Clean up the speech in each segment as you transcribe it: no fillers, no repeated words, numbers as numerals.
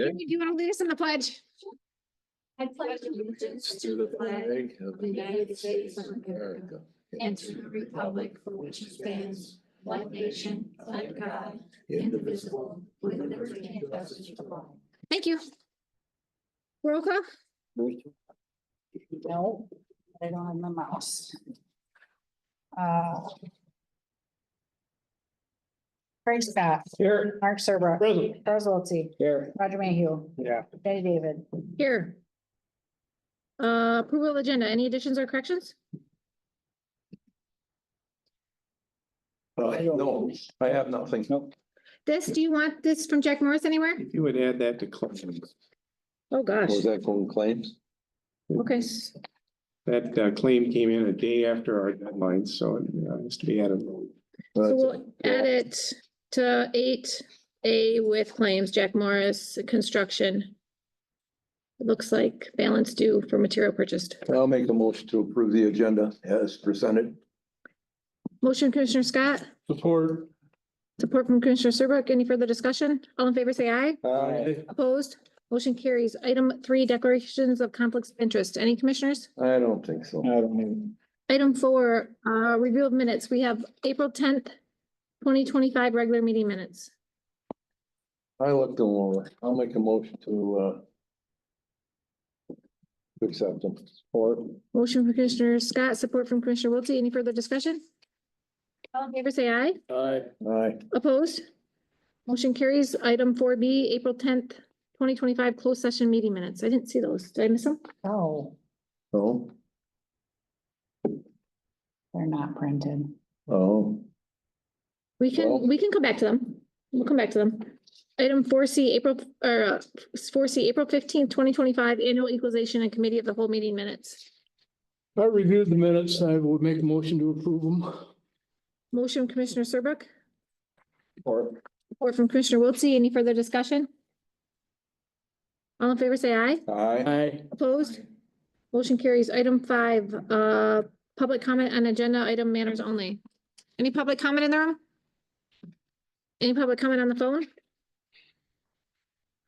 Do you want to lead us in the pledge? I pledge allegiance to the flag of the United States of America and to the republic for which it stands, one nation, under God, indivisible, with liberty and justice for all. Thank you. Roll call. No, I don't have my mouse. Craig Scott. Here. Mark Serbrook. Present. Charles Wiltie. Here. Roger Mayhew. Yeah. Jenny David. Here. Approval of agenda. Any additions or corrections? No, I have nothing. Nope. This, do you want this from Jack Morris anywhere? If you would add that to claims. Oh, gosh. Was that going claims? Okay. That claim came in a day after our deadline, so it has to be added. So we'll add it to 8A with claims, Jack Morris Construction. It looks like balance due for material purchased. I'll make a motion to approve the agenda as presented. Motion Commissioner Scott, Support. support from Commissioner Serbrook. Any further discussion? All in favor, say aye. Aye. Opposed? Motion carries. Item 3, declarations of conflicts of interest. Any commissioners? I don't think so. I don't even. Item 4, review of minutes. We have April 10th, 2025 regular meeting minutes. I looked them over. I'll make a motion to accept them. Or Motion from Commissioner Scott, support from Commissioner Wiltie. Any further discussion? All in favor, say aye. Aye. aye. Opposed? Motion carries. Item 4B, April 10th, 2025 closed session meeting minutes. I didn't see those. Did I miss them? Oh, Oh, they're not printed. oh, We Well- can come back to them. We'll come back to them. Item 4C, April 15th, 2025 annual equalization and committee of the whole meeting minutes. I reviewed the minutes. I would make a motion to approve them. Motion Commissioner Serbrook, or support from Commissioner Wiltie. Any further discussion? All in favor, say aye. aye. Aye. Opposed? Motion carries. Item 5, public comment on agenda item matters only. Any public comment in the room? Any public comment on the phone?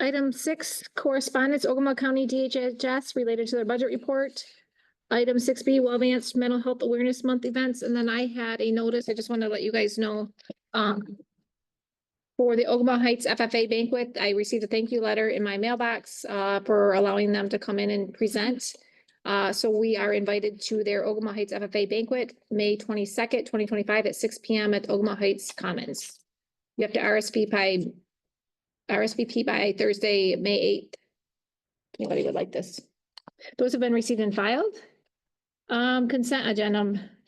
Item 6, correspondence, Ogemaw County DHS related to their budget report. Item 6B, Well Advanced Mental Health Awareness Month events. And then I had a notice, I just wanted to let you guys know. For the Ogemaw Heights FFA banquet, I received a thank you letter in my mailbox for allowing them to come in and present. So we are invited to their Ogemaw Heights FFA banquet, May 22nd, 2025 at 6 p.m. at Ogemaw Heights Commons. You have to RSVP by Thursday, May 8th. Anybody would like this? Those have been received and filed. Consent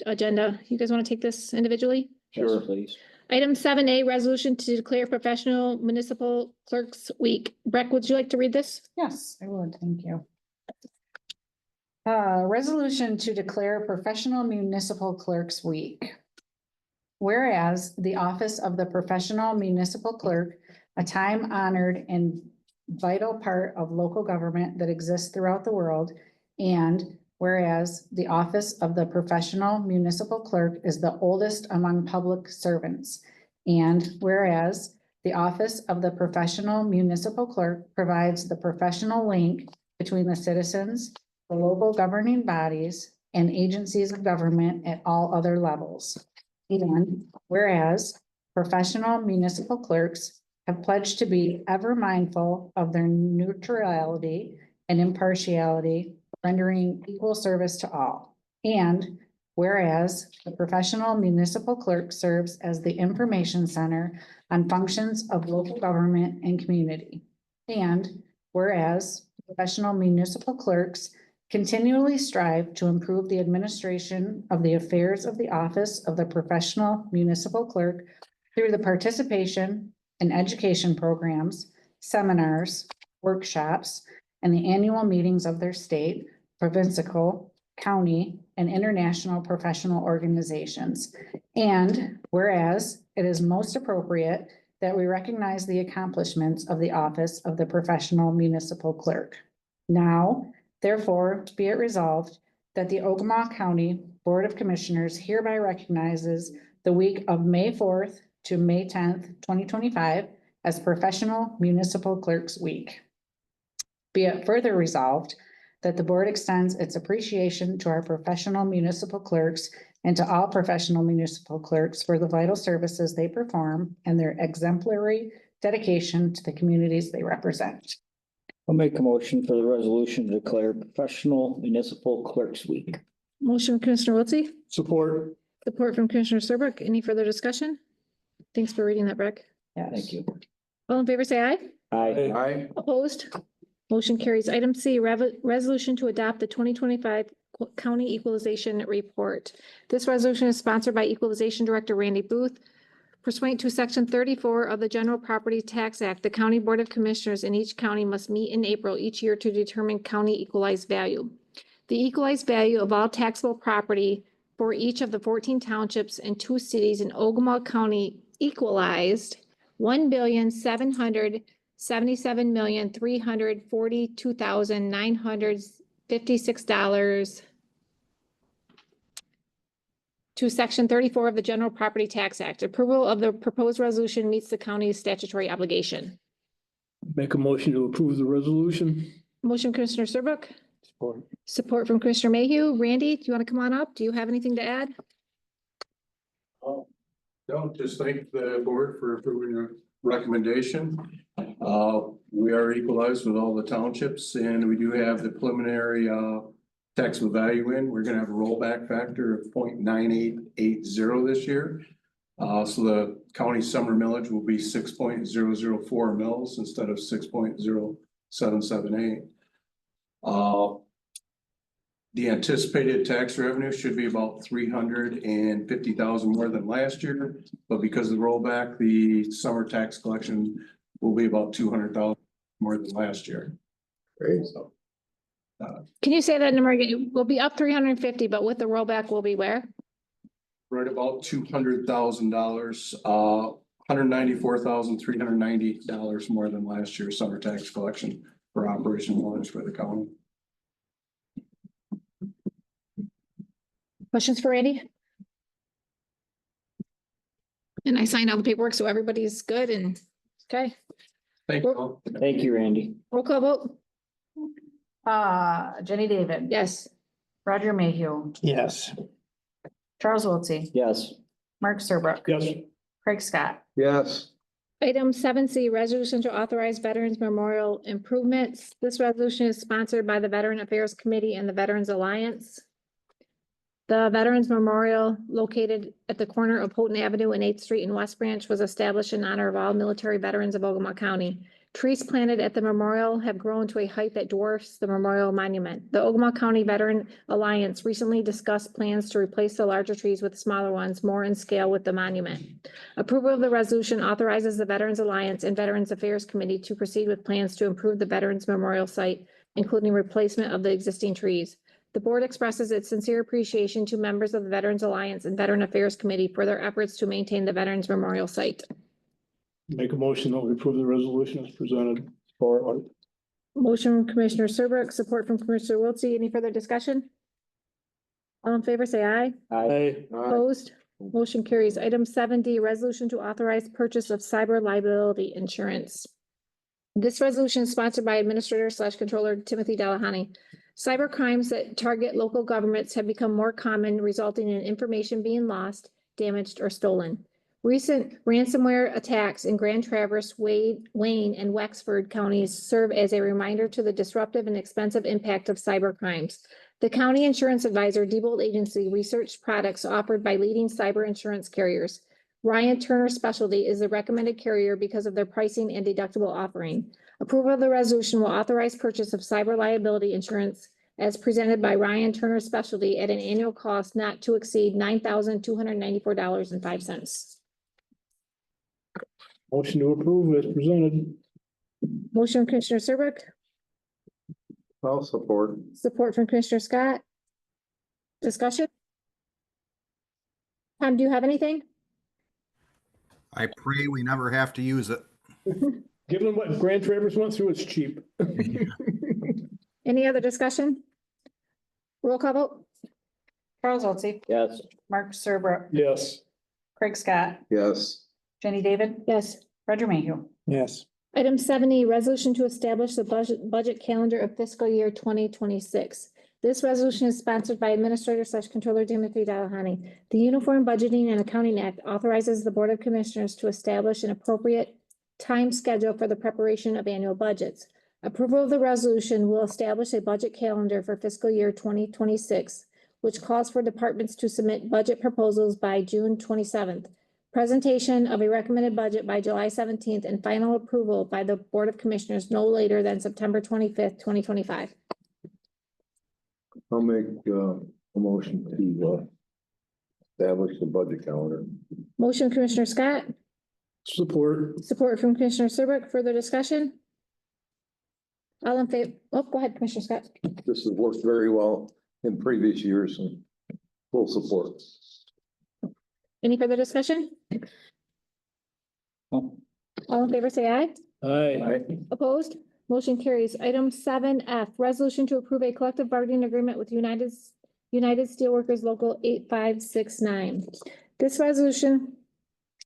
agenda. You guys want to take this individually? Sure. Please. Item 7A, resolution to declare professional municipal clerks week. Breck, would you like to read this? Yes, I would. Thank you. Resolution to declare Professional Municipal Clerks Week. Whereas the office of the professional municipal clerk, a time-honored and vital part of local government that exists throughout the world, and whereas the office of the professional municipal clerk is the oldest among public servants, and whereas the office of the professional municipal clerk provides the professional link between the citizens, the local governing bodies, and agencies of government at all other levels. And whereas professional municipal clerks have pledged to be ever mindful of their neutrality and impartiality, rendering equal service to all. And whereas the professional municipal clerk serves as the information center on functions of local government and community. And whereas professional municipal clerks continually strive to improve the administration of the affairs of the office of the professional municipal clerk through the participation in education programs, seminars, workshops, and the annual meetings of their state, provincial, county, and international professional organizations. And whereas it is most appropriate that we recognize the accomplishments of the office of the professional municipal clerk. Now, therefore, be it resolved that the Ogemaw County Board of Commissioners hereby recognizes the week of May 4th to May 10th, 2025 as Professional Municipal Clerks Week. Be it further resolved that the board extends its appreciation to our professional municipal clerks and to all professional municipal clerks for the vital services they perform and their exemplary dedication to the communities they represent. I'll make a motion for the resolution to declare Professional Municipal Clerks Week. Motion from Commissioner Wiltie, Support. support from Commissioner Serbrook. Any further discussion? Thanks for reading that, Rick. Yes. Thank you. All in favor, say aye. Aye. Aye. Opposed? Motion carries. Item C, resolution to adopt the 2025 County Equalization Report. This resolution is sponsored by Equalization Director Randy Booth. Pursuant to Section 34 of the General Property Tax Act, the County Board of Commissioners in each county must meet in April each year to determine county equalized value. The equalized value of all taxable property for each of the 14 townships and 2 cities in Ogemaw County equalized $1,777,342,956 to Section 34 of the General Property Tax Act. Approval of the proposed resolution meets the county's statutory obligation. Make a motion to approve the resolution. Motion Commissioner Serbrook, Support. support from Commissioner Mayhew. Randy, do you want to come on up? Do you have anything to add? No, just thank the board for approving your recommendation. We are equalized with all the townships and we do have the preliminary taxable value in. We're gonna have a rollback factor of 0.9880 this year. So the county summer millage will be 6.004 mils instead of 6.0778. The anticipated tax revenue should be about 350,000 more than last year, but because of the rollback, the summer tax collection will be about 200,000 more than last year. Great. So, Can you say that number again? We'll be up 350, but with the rollback, we'll be where? right about $200,000, $194,390 more than last year's summer tax collection for operation millage for the county. Questions for Randy? And I signed all the paperwork, so everybody's good and, okay, Thank you. Thank you, Randy. roll call vote. Jenny David. Yes. Roger Mayhew. Yes. Charles Wiltie. Yes. Mark Serbrook. Yes. Craig Scott. Yes. Item 7C, resolution to authorize Veterans Memorial improvements. This resolution is sponsored by the Veteran Affairs Committee and the Veterans Alliance. The Veterans Memorial, located at the corner of Houghton Avenue and 8th Street in West Branch, was established in honor of all military veterans of Ogemaw County. Trees planted at the memorial have grown to a height that dwarfs the memorial monument. The Ogemaw County Veteran Alliance recently discussed plans to replace the larger trees with smaller ones, more in scale with the monument. Approval of the resolution authorizes the Veterans Alliance and Veterans Affairs Committee to proceed with plans to improve the Veterans Memorial site, including replacement of the existing trees. The board expresses its sincere appreciation to members of the Veterans Alliance and Veteran Affairs Committee for their efforts to maintain the Veterans Memorial site. Make a motion that we approve the resolution as presented. Support. Motion from Commissioner Serbrook, support from Commissioner Wiltie. Any further discussion? All in favor, say aye. Aye. Opposed? Motion carries. Item 7D, resolution to authorize purchase of cyber liability insurance. This resolution is sponsored by Administrator/Controller Timothy Delahoney. Cyber crimes that target local governments have become more common, resulting in information being lost, damaged, or stolen. Recent ransomware attacks in Grand Traverse, Wayne, and Wexford counties serve as a reminder to the disruptive and expensive impact of cyber crimes. The county insurance advisor, Diebold Agency, researched products offered by leading cyber insurance carriers. Ryan Turner Specialty is the recommended carrier because of their pricing and deductible offering. Approval of the resolution will authorize purchase of cyber liability insurance as presented by Ryan Turner Specialty at an annual cost not to exceed $9,294.05. Motion to approve as presented. Motion from Commissioner Serbrook, I'll support. support from Commissioner Scott. Discussion? Tom, do you have anything? I pray we never have to use it. Given what Grand Traverse went through, it's cheap. Any other discussion? Roll call vote? Charles Wiltie. Yes. Mark Serbrook. Yes. Craig Scott. Yes. Jenny David. Yes. Roger Mayhew. Yes. Item 70, resolution to establish the budget calendar of fiscal year 2026. This resolution is sponsored by Administrator/Controller Timothy Delahoney. The Uniform Budgeting and Accounting Act authorizes the Board of Commissioners to establish an appropriate time schedule for the preparation of annual budgets. Approval of the resolution will establish a budget calendar for fiscal year 2026, which calls for departments to submit budget proposals by June 27th. Presentation of a recommended budget by July 17th and final approval by the Board of Commissioners no later than September 25th, 2025. I'll make a motion to establish the budget calendar. Motion Commissioner Scott, Support. support from Commissioner Serbrook. Further discussion? All in favor? Oh, go ahead, Commissioner Scott. This has worked very well in previous years and full support. Any further discussion? Oh, All in favor, say aye. Aye. Opposed? Motion carries. Item 7F, resolution to approve a collective bargaining agreement with United Steelworkers Local 8569. This resolution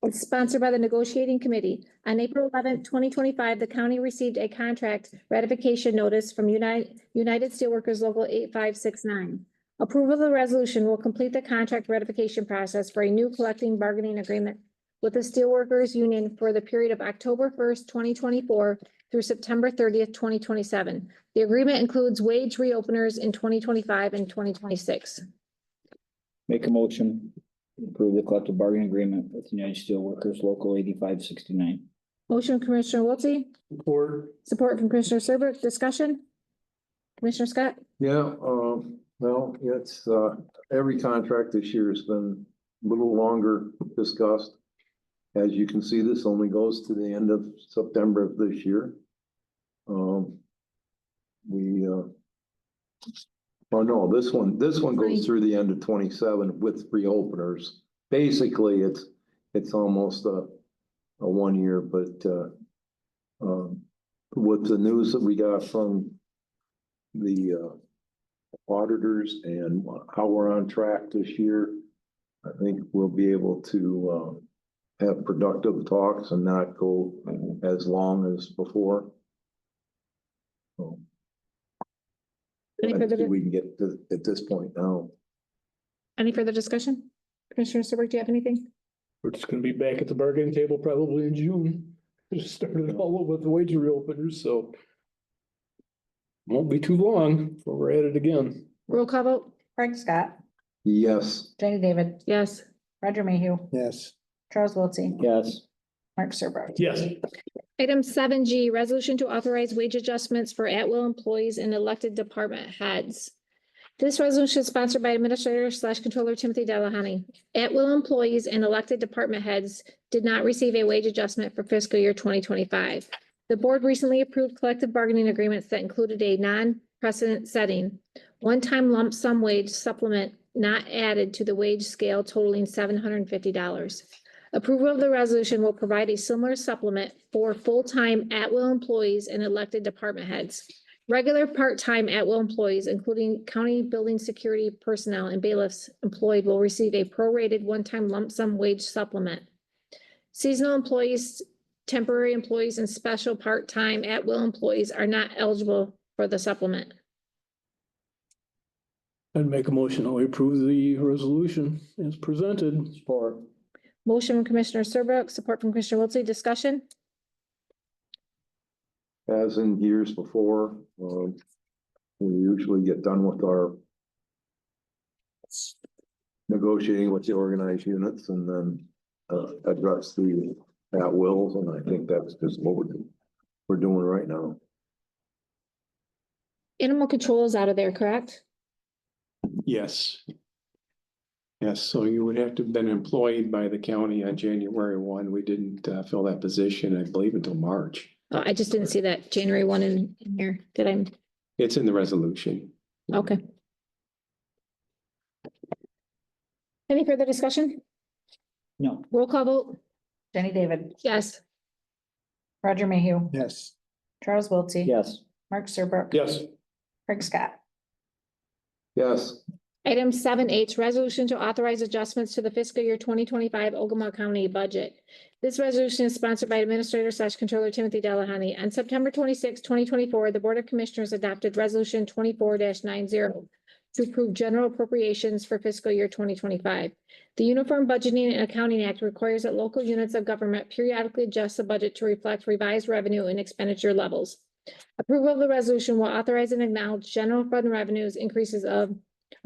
is sponsored by the negotiating committee. On April 11th, 2025, the county received a contract ratification notice from United Steelworkers Local 8569. Approval of the resolution will complete the contract ratification process for a new collective bargaining agreement with the Steelworkers Union for the period of October 1st, 2024 through September 30th, 2027. The agreement includes wage reopeners in 2025 and 2026. make a motion, to approve the collective bargaining agreement with United Steelworkers Local 8569. Motion Commissioner Wiltie, Support. support from Commissioner Serbrook. Discussion? Commissioner Scott? Yeah, well, it's, every contract this year has been a little longer discussed. As you can see, this only goes to the end of September of this year. Oh no, this one goes through the end of 27 with reopeners. Basically, it's almost a 1 year, but, with the news that we got from the, auditors and how we're on track this year, I think we'll be able to, have productive talks and not go as long as before. So, Any I further, think we can get to, at this point now. any further discussion? Commissioner Serbrook, do you have anything? We're just gonna be back at the bargaining table probably in June. Just started all over with the wage reopeners, so. Won't be too long before we're at it again. Roll call vote? Craig Scott, Yes, Jenny David, Yes. Roger Mayhew, Yes. Charles Wiltie, Yes, Mark Serbrook. Yes. Item 7G, resolution to authorize wage adjustments for at-will employees and elected department heads. This resolution is sponsored by Administrator/Controller Timothy Delahoney. At-will employees and elected department heads did not receive a wage adjustment for fiscal year 2025. The board recently approved collective bargaining agreements that included a non-precedent setting, one-time lump sum wage supplement not added to the wage scale totaling $750. Approval of the resolution will provide a similar supplement for full-time at-will employees and elected department heads. Regular part-time at-will employees, including county building security personnel and bailiffs employed, will receive a prorated one-time lump sum wage supplement. Seasonal employees, temporary employees, and special part-time at-will employees are not eligible for the supplement. I'd make a motion that we approve the resolution as presented. support. Motion from Commissioner Serbrook, support from Commissioner Wiltie. Discussion? as in years before, we usually get done with our negotiating with the organized units and then address the at wills, and I think that's just what we're doing right now. Animal control is out of there, correct? Yes. Yes, so you would have to have been employed by the county on January 1. We didn't fill that position, I believe, until March. Oh, I just didn't see that January 1 in here. Did I? It's in the resolution. Okay. Any further discussion? No, Roll call vote? Jenny David, Yes. Roger Mayhew, Yes. Charles Wiltie. yes, Mark Serbrook. Yes. Craig Scott. Yes, Item 7H, resolution to authorize adjustments to the fiscal year 2025 Ogemaw County budget. This resolution is sponsored by Administrator/Controller Timothy Delahoney. On September 26, 2024, the Board of Commissioners adopted Resolution 24-90 to approve general appropriations for fiscal year 2025. The Uniform Budgeting and Accounting Act requires that local units of government periodically adjust the budget to reflect revised revenue and expenditure levels. Approval of the resolution will authorize and acknowledge general fund revenues increases of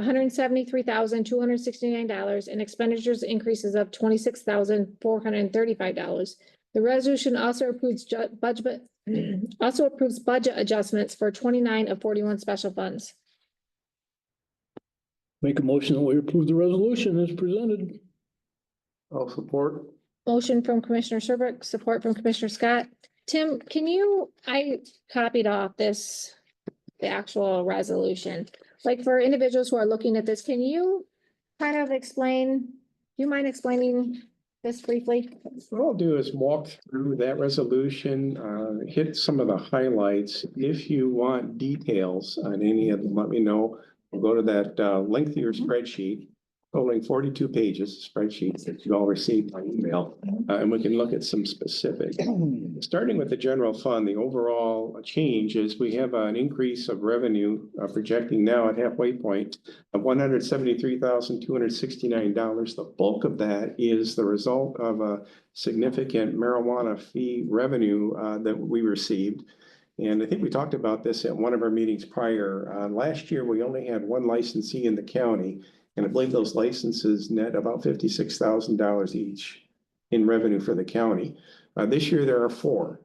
$173,269 and expenditures increases of $26,435. The resolution also approves budget adjustments for 29 of 41 special funds. Make a motion that we approve the resolution as presented. I'll support. Motion from Commissioner Serbrook, support from Commissioner Scott. Tim, I copied off the actual resolution. Like for individuals who are looking at this, can you kind of explain, do you mind explaining this briefly? What I'll do is walk through that resolution, hit some of the highlights. If you want details on any of them, let me know. We'll go to that lengthier spreadsheet, totaling 42 pages, spreadsheets that you all received by email, and we can look at some specific. Starting with the general fund, the overall change is we have an increase of revenue projecting now at halfway point of $173,269. The bulk of that is the result of a significant marijuana fee revenue that we received. And I think we talked about this at one of our meetings prior. Last year, we only had one licensee in the county, and I believe those licenses net about $56,000 each in revenue for the county. This year, there are 4. Of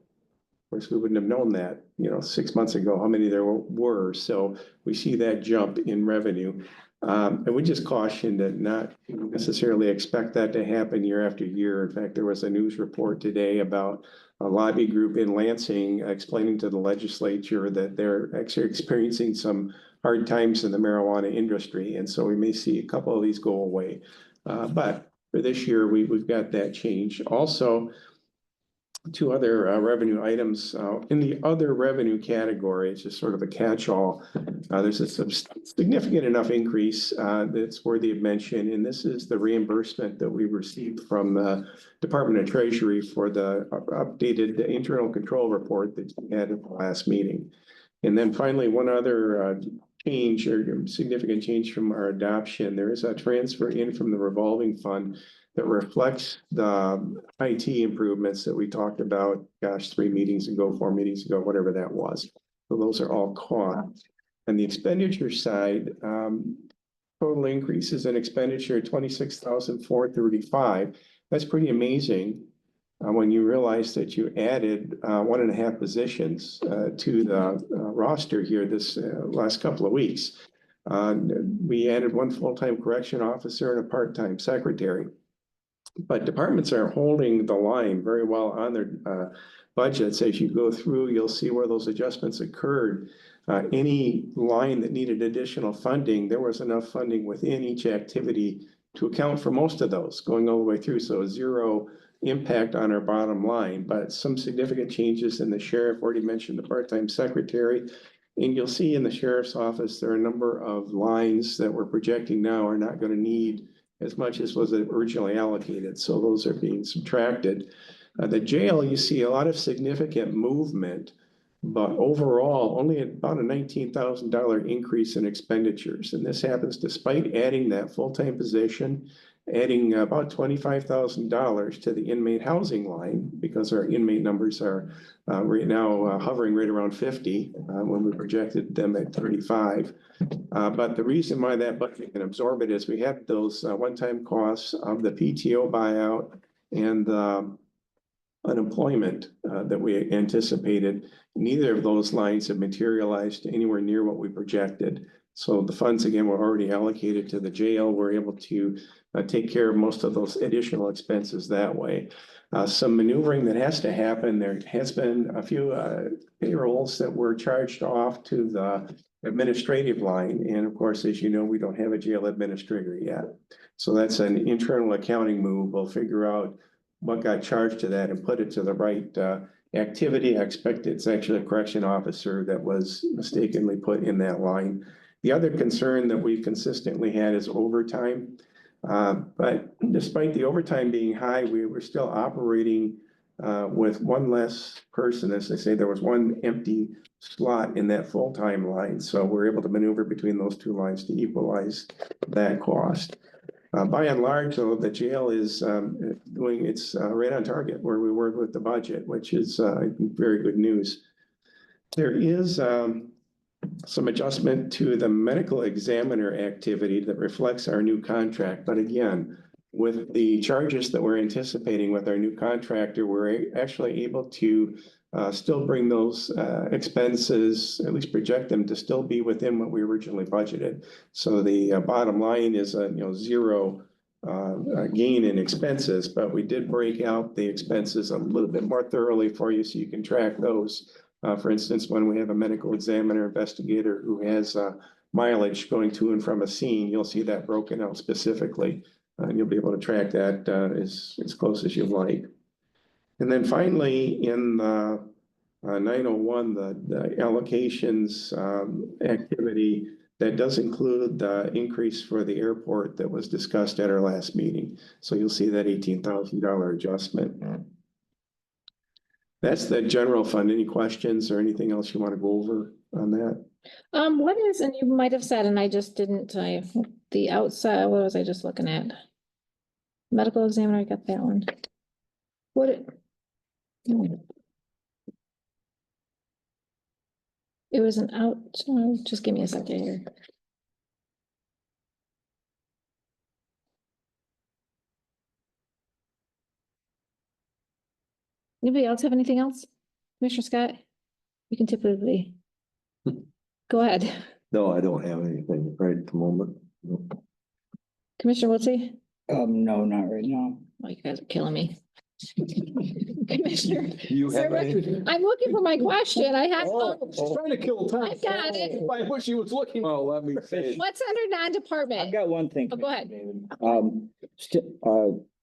course, we wouldn't have known that, 6 months ago, how many there were. So we see that jump in revenue. And we just caution that not necessarily expect that to happen year after year. In fact, there was a news report today about a lobby group in Lansing explaining to the legislature that they're actually experiencing some hard times in the marijuana industry. And so we may see a couple of these go away. But for this year, we've got that change. Also, 2 other revenue items in the other revenue category. It's just sort of a catch-all. There's a significant enough increase that's worthy of mention, and this is the reimbursement that we received from the Department of Treasury for the updated internal control report that you had at the last meeting. And then finally, one other change or significant change from our adoption. There is a transfer in from the revolving fund that reflects the IT improvements that we talked about, 3 meetings ago, 4 meetings ago, whatever that was. So those are all costs. And the expenditure side, total increases in expenditure, $26,435. That's pretty amazing when you realize that you added 1.5 positions to the roster here this last couple of weeks. We added 1 full-time correction officer and a part-time secretary. But departments are holding the line very well on their budgets. As you go through, you'll see where those adjustments occurred. Any line that needed additional funding, there was enough funding within each activity to account for most of those going all the way through. So 0 impact on our bottom line, but some significant changes in the sheriff. Already mentioned the part-time secretary. And you'll see in the sheriff's office, there are a number of lines that we're projecting now are not going to need as much as was originally allocated. So those are being subtracted. The jail, you see a lot of significant movement, but overall only about a $19,000 increase in expenditures. And this happens despite adding that full-time position, adding about $25,000 to the inmate housing line, because our inmate numbers are right now hovering right around 50 when we projected them at 35. But the reason why that budget can absorb it is we had those one-time costs of the PTO buyout and the unemployment that we anticipated. Neither of those lines have materialized anywhere near what we projected. So the funds, again, were already allocated to the jail. We're able to take care of most of those additional expenses that way. Some maneuvering that has to happen. There has been a few payrolls that were charged off to the administrative line. And of course, as you know, we don't have a jail administrator yet. So that's an internal accounting move. We'll figure out what got charged to that and put it to the right activity. I expect it's actually a correction officer that was mistakenly put in that line. The other concern that we've consistently had is overtime. But despite the overtime being high, we were still operating with one less person. As I say, there was one empty slot in that full-time line. So we're able to maneuver between those two lines to equalize that cost. By and large, though, the jail is doing its right on target where we were with the budget, which is very good news. There is some adjustment to the medical examiner activity that reflects our new contract. But again, with the charges that we're anticipating with our new contractor, we're actually able to still bring those expenses, at least project them to still be within what we originally budgeted. So the bottom line is zero gain in expenses, but we did break out the expenses a little bit more thoroughly for you so you can track those. For instance, when we have a medical examiner investigator who has mileage going to and from a scene, you'll see that broken out specifically. And you'll be able to track that as close as you like. And then finally, in 901, the allocations activity, that does include the increase for the airport that was discussed at our last meeting. So you'll see that $18,000 adjustment. That's the general fund. Any questions or anything else you want to go over on that? What is, and you might have said, and I just didn't, the outside, what was I just looking at? Medical examiner, I got that one. It was an just give me a second here. Anybody else have anything else? Commissioner Scott? You can typically. Go ahead. No, I don't have anything right at the moment. Nope. Commissioner Wiltie? No, not right now. Oh, you guys are killing me. Commissioner, You have anything? I'm looking for my question. I have. She's trying to kill time. I got it. I wish she was looking. Oh, let me say. What's under I've non-department? got one thing. Oh, go ahead.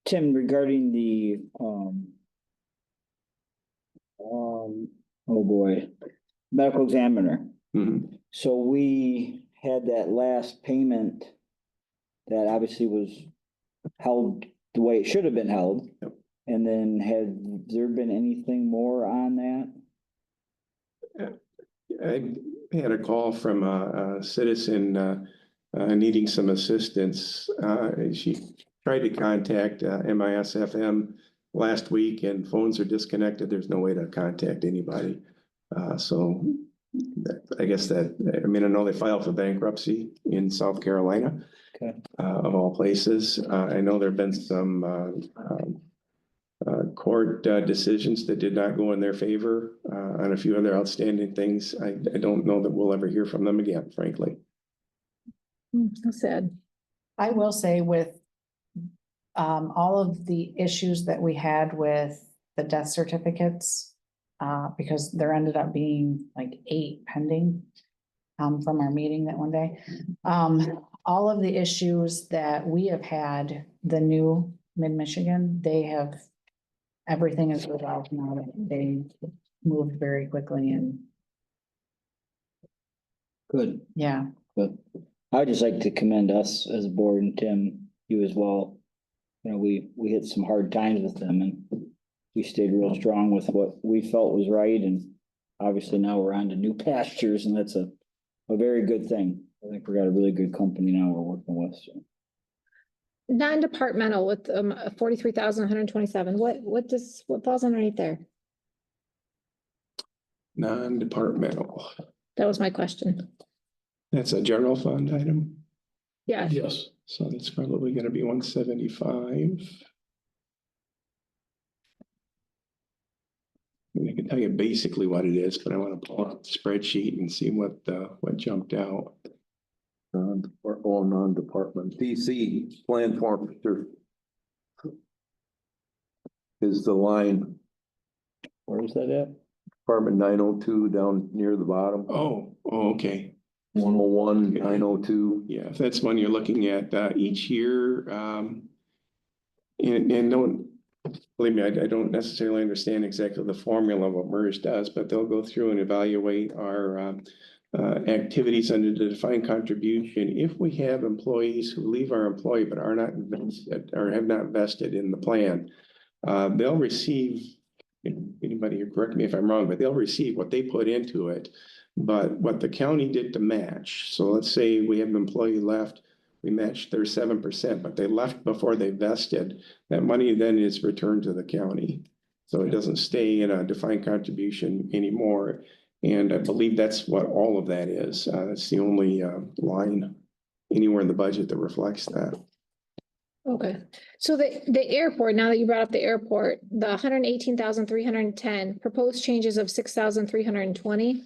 Tim, regarding the, oh boy, medical examiner. Mhm. So we had that last payment that obviously was held the way it should have been held. Yep. And then had there been anything more on that? I had a call from a citizen needing some assistance. She tried to contact MISFM last week and phones are disconnected. There's no way to contact anybody. So I guess I know they filed for bankruptcy in South Carolina. Okay. Of all places. I know there've been some court decisions that did not go in their favor on a few other outstanding things. I don't know that we'll ever hear from them again, frankly. That's sad. I will say with all of the issues that we had with the death certificates, because there ended up being like 8 pending from our meeting that one day. All of the issues that we have had, the new Mid-Michigan, everything is resolved now. They moved very quickly and Good, yeah. good. I'd just like to commend us as a board and Tim, you as well. You know, we hit some hard times with them and we stayed real strong with what we felt was right. And obviously now we're on to new pastures and that's a very good thing. I think we got a really good company now we're working with. So. Non-departmental with 43,127. What falls underneath there? Non-departmental. That was my question. That's a general fund item. Yeah. Yes. So that's probably going to be 175. I can tell you basically what it is, but I want to pull up the spreadsheet and see what jumped out. All non-department, DC plan forfeiture is the line, Where is that at? Department 902 down near the bottom, Oh, okay. 101, 902. Yeah, if that's one you're looking at, each year, and don't, believe me, I don't necessarily understand exactly the formula of what MERS does, but they'll go through and evaluate our activities under the defined contribution, if we have employees who leave our employee but are not invested or have not vested in the plan, they'll receive, anybody here correct me if I'm wrong, but they'll receive what they put into it. But what the county did to match, so let's say we have an employee left, we matched their 7%, but they left before they vested, that money then is returned to the county. So it doesn't stay in a defined contribution anymore. And I believe that's what all of that is. That's the only line anywhere in the budget that reflects that. Okay, so the airport, now that you brought up the airport, the 118,310 proposed changes of 6,320.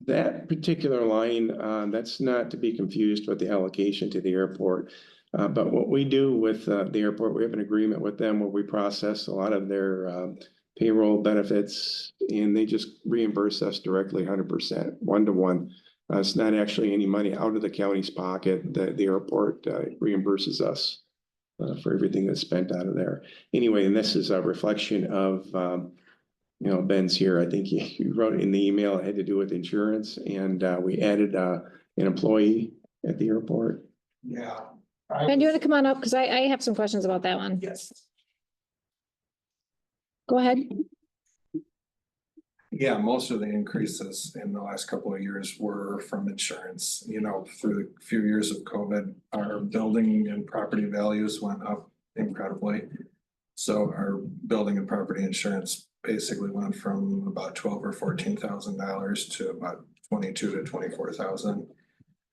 That particular line, that's not to be confused with the allocation to the airport. But what we do with the airport, we have an agreement with them where we process a lot of their payroll benefits, and they just reimburse us directly 100%, 1-to-1. It's not actually any money out of the county's pocket. The airport reimburses us for everything that's spent out of there. Anyway, and this is a reflection of, you know, Ben's here. I think you wrote in the email, it had to do with insurance, and we added an employee at the airport. Yeah. Ben, do you want to come on up? Because I have some questions about that one. Yes. Go ahead. Yeah, most of the increases in the last couple of years were from insurance. You know, through the few years of COVID, our building and property values went up incredibly. So our building and property insurance basically went from about $12,000 or $14,000 to about 22 to 24,000.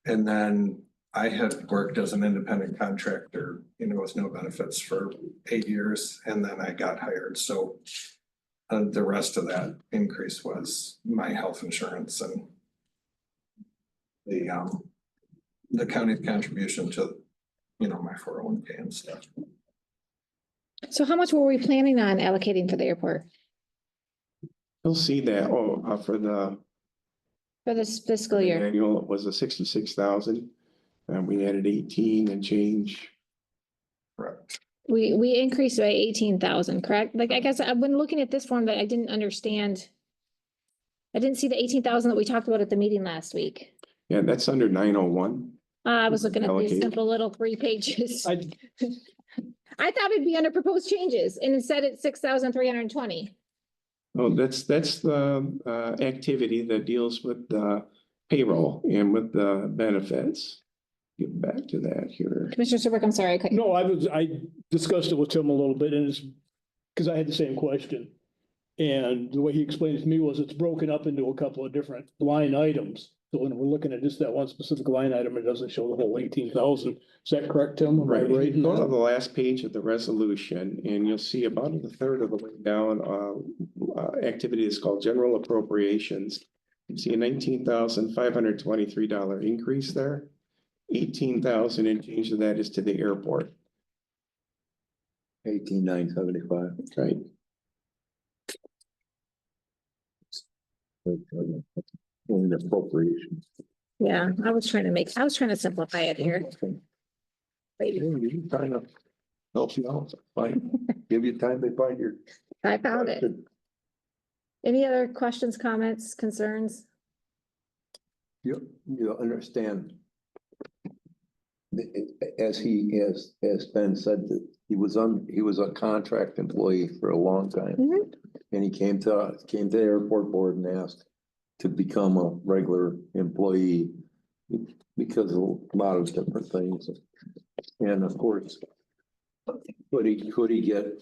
And then I had worked as an independent contractor, you know, with no benefits for 8 years, and then I got hired. So the rest of that increase was my health insurance and the county's contribution to, you know, my 401k and stuff. So how much were we planning on allocating for the airport You'll see that, for this fiscal year? annual, it was a 66,000. And we added 18 and change. Correct. We increased by 18,000, correct? Like, I guess I've been looking at this form that I didn't understand. I didn't see the 18,000 that we talked about at the meeting last week. Yeah, that's under 901. I was looking at these Allocated. simple little 3 pages. I, I thought it'd be under proposed changes and instead it's 6,320. Oh, that's the activity that deals with the payroll and with the benefits. Get back to that here. Commissioner Serbrook, I'm sorry. no, I discussed it with Tim a little bit, and it's because I had the same question. And the way he explained it to me was it's broken up into a couple of different line items. So when we're looking at just that one specific line item, it doesn't show the whole 18,000. Is that correct, Tim? Am I Right, right in go to that? the last page of the resolution and you'll see about a third of the way down, activity is called general appropriations. You see a $19,523 increase there. 18,000 and change of that is to the airport, 18,975. right? Only appropriation. Yeah, I was trying to simplify it here. You trying to help you out, fine, give you time to find your. I found it. Any other questions, comments, concerns? You understand. As Ben said, that he was a contract employee for a long time. Mhm. And he came to the airport board and asked to become a regular employee because of a lot of different things. And of course, could he get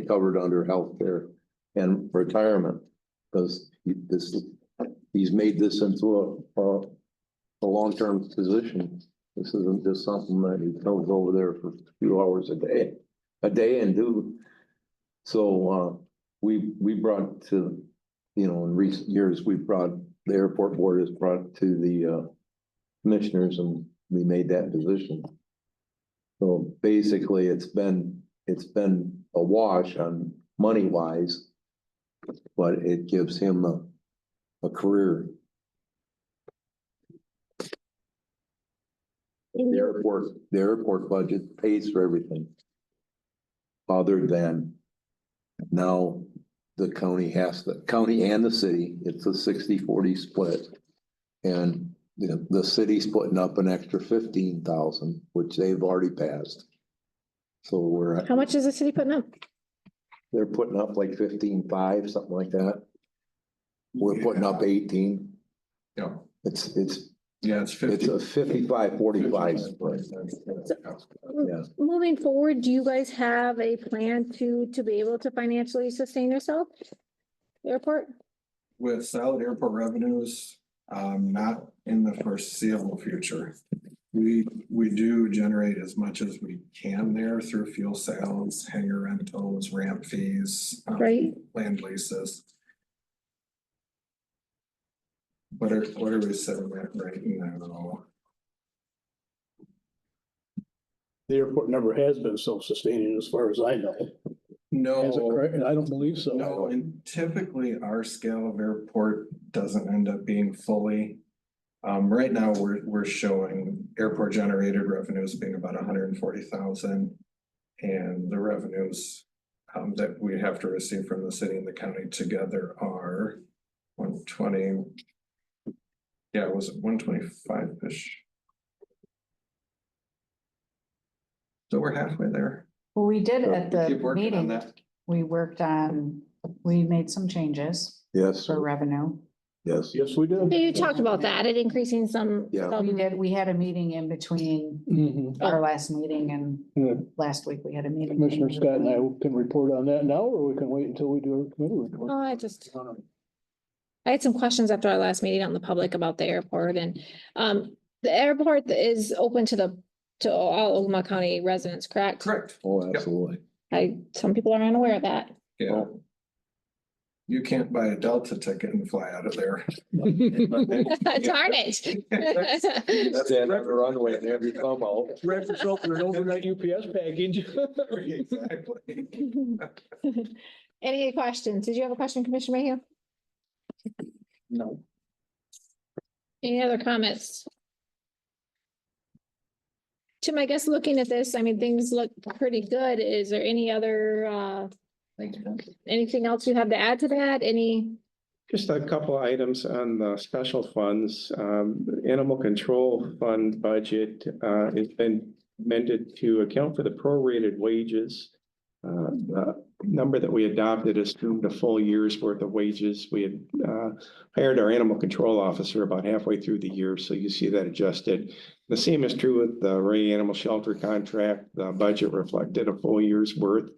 covered under healthcare and retirement? Because he's made this into a long-term position. This isn't just something that he goes over there for a few hours a day and do. So we brought to, you know, in recent years, the airport board has brought to the commissioners, and we made that position. So basically it's been a wash on money wise, but it gives him a career. The airport budget pays for everything. Other than now the county and the city, it's a 60-40 split. And the city's putting up an extra 15,000, which they've already passed. So we're at, How much is the city putting up? they're putting up like 15.5, something like that. We're putting up 18. Yeah, It's it's 50. a 55-45 split. Yeah. Moving forward, do you guys have a plan to be able to financially sustain yourself? Airport? With solid airport revenues, not in the foreseeable future. We do generate as much as we can there through fuel sales, hangar rentals, ramp fees. Right. Land leases. What are we sitting at right now? The airport never has been self-sustaining as far as I know. Is it No, correct? I don't believe so. no, and typically our scale of airport doesn't end up being fully. Right now, we're showing airport generated revenues being about 140,000. And the revenues that we have to receive from the city and the county together are 120. Yeah, it was 125-ish. So we're halfway there. Well, we did at the Keep working on meeting, that. we made some changes Yes, for revenue. yes. Yes, we did. You talked about that, and increasing some. Yeah. We had a meeting in between Mhm. our last meeting and Yeah. last week we had a meeting. Commissioner Scott and I can report on that now, or we can wait until we do our committee report. Oh, I had some questions after our last meeting out in the public about the airport, and the airport is open to all Ogemaw County residents, correct? Correct. Oh, absolutely. Some people are unaware of that. Yeah. You can't buy a Delta ticket and fly out of there. Darn it. That's it, on the runway, they have your thumb out. Wrap yourself in an overnight UPS package. Exactly. Any questions? Did you have a question, Commissioner Mayhew? No. Any other comments? Tim, I guess looking at this, I mean, things look pretty good. Is there any other, anything else you have to add to that? Just a couple of items on the special funds. Animal control fund budget has been amended to account for the prorated wages. The number that we adopted assumed a full year's worth of wages. We had hired our animal control officer about halfway through the year, so you see that adjusted. The same is true with the Ray Animal Shelter contract. The budget reflected a full year's worth.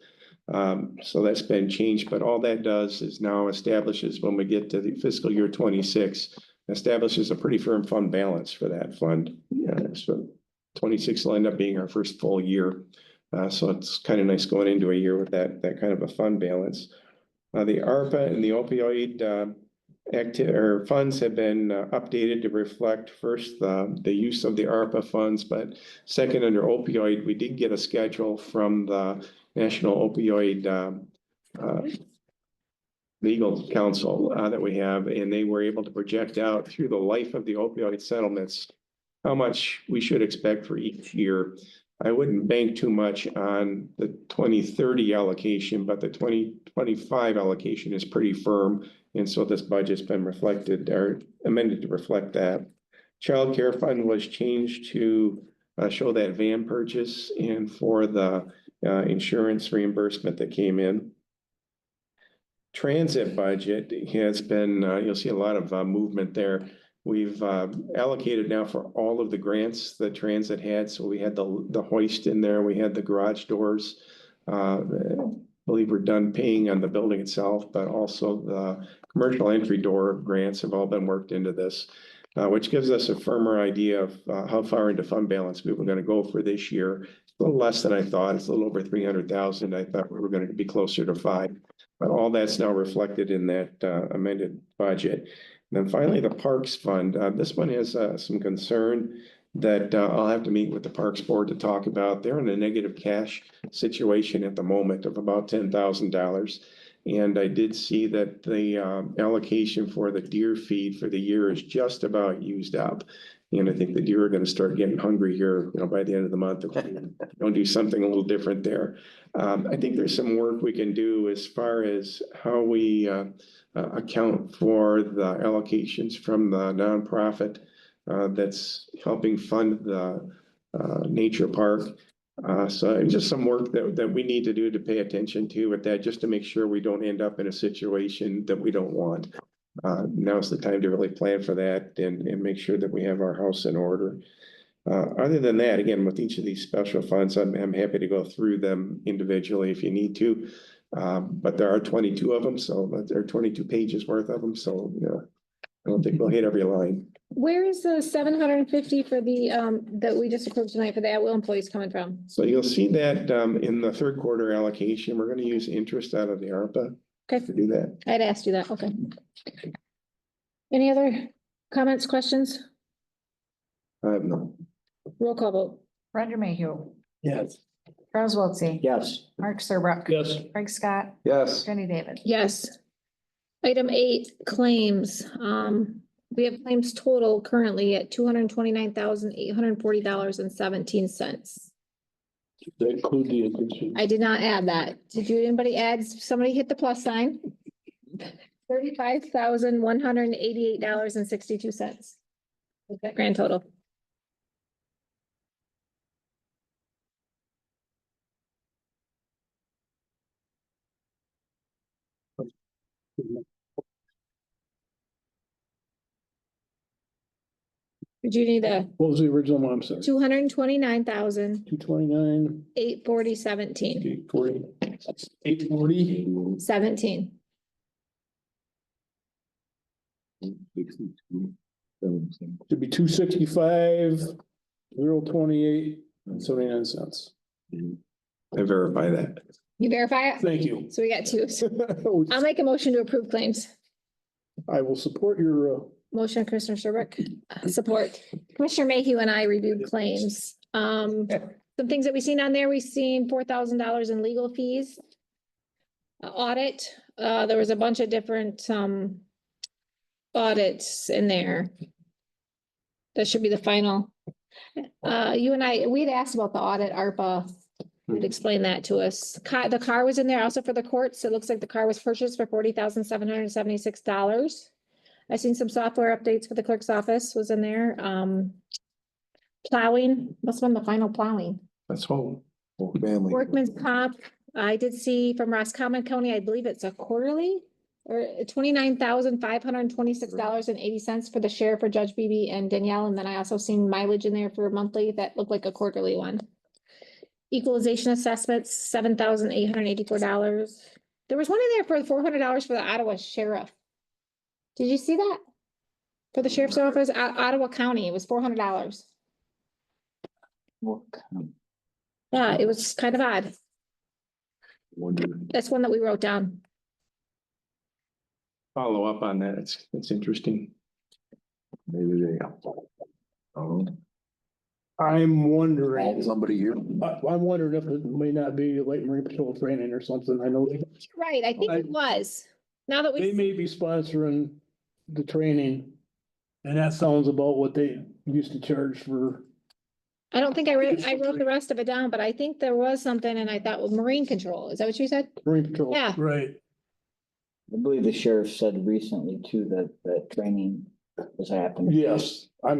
So that's been changed, but all that does is now establishes when we get to the fiscal year 26, establishes a pretty firm fund balance for that fund. So 26 will end up being our first full year. So it's kind of nice going into a year with that kind of a fund balance. The ARPA and the opioid funds have been updated to reflect first the use of the ARPA funds, but second, under opioid, we did get a schedule from the National Opioid Legal Council that we have, and they were able to project out through the life of the opioid settlements how much we should expect for each year. I wouldn't bank too much on the 2030 allocation, but the 2025 allocation is pretty firm. And so this budget's been reflected or amended to reflect that. Child care fund was changed to show that van purchase and for the insurance reimbursement that came in. Transit budget has been, you'll see a lot of movement there. We've allocated now for all of the grants that transit had. So we had the hoist in there. We had the garage doors. I believe we're done paying on the building itself, but also the commercial entry door grants have all been worked into this, which gives us a firmer idea of how far into fund balance we were going to go for this year. It's a little less than I thought. It's a little over 300,000. I thought we were going to be closer to 5, but all that's now reflected in that amended budget. And then finally, the Parks Fund. This one has some concern that I'll have to meet with the Parks Board to talk about. They're in a negative cash situation at the moment of about $10,000. And I did see that the allocation for the deer feed for the year is just about used up. And I think that you are gonna start getting hungry here, by the end of the month. If we don't do something a little different there. I think there's some work we can do as far as how we account for the allocations from the nonprofit that's helping fund the nature park. So just some work that we need to do to pay attention to with that, just to make sure we don't end up in a situation that we don't want. Now's the time to really plan for that and make sure that we have our house in order. Other than that, again, with each of these special funds, I'm happy to go through them individually if you need to. But there are 22 of them, so there are 22 pages worth of them, so I don't think we'll hit every line. Where is the 750 for the, that we just approved tonight for the at-will employees coming from? So you'll see that in the third quarter allocation, we're gonna use interest out of the ARPA Okay, to do that. I'd asked you that, okay. Any other comments, questions? No. Roll call vote. Roger Mayhew, Yes. Charles Wiltie. Yes. Mark Serbrook. Yes. Craig Scott, Yes. Jenny David. Yes. Item 8, claims. We have claims total currently at $229,840.17. That include the addition. I did not add that. Did you, anybody add, somebody hit the plus sign? $35,188.62. Is that grand total? Did you need a What was the original one? I'm sorry. 229,840.17? 229, 840. 840. 17. Should be 265, 028, and 79 cents. I verify that. You verify it? Thank you. So we got 2. I'll make a motion to approve claims. I will support your, Motion, Commissioner Serbrook, support. Commissioner Mayhew and I reviewed claims. Some things that we've seen on there, we've seen $4,000 in legal fees. Audit, there was a bunch of different, audits in there. That should be the final. You and I, we'd asked about the audit, ARPA. Would explain that to us. The car was in there also for the courts. It looks like the car was purchased for $40,776. I've seen some software updates for the clerk's office was in there. Plowing, must have been the final plowing. That's whole. Family. Workman's comp, I did see from Roscommon County, I believe it's a quarterly or $29,526.80 for the sheriff for Judge Beebe and Danielle. And then I also seen mileage in there for monthly that looked like a quarterly one. Equalization assessments, $7,884. There was one in there for $400 for the Ottawa sheriff. Did you see that? For the sheriff's office, Ottawa County, it was $400. Yeah, it was kind of odd. That's one that we wrote down. Follow up on that. It's interesting. Maybe they. Oh, I'm wondering, somebody here. I'm wondering if it may not be like Marine Patrol training or something. I know Right, I think it was. Now that they we, may be sponsoring the training. And that sounds about what they used to charge for. I don't think I wrote the rest of it down, but I think there was something and I thought was marine control. Is that what you said? Marine Patrol. Yeah. Right. I believe the sheriff said recently too that training was happening. Yes, I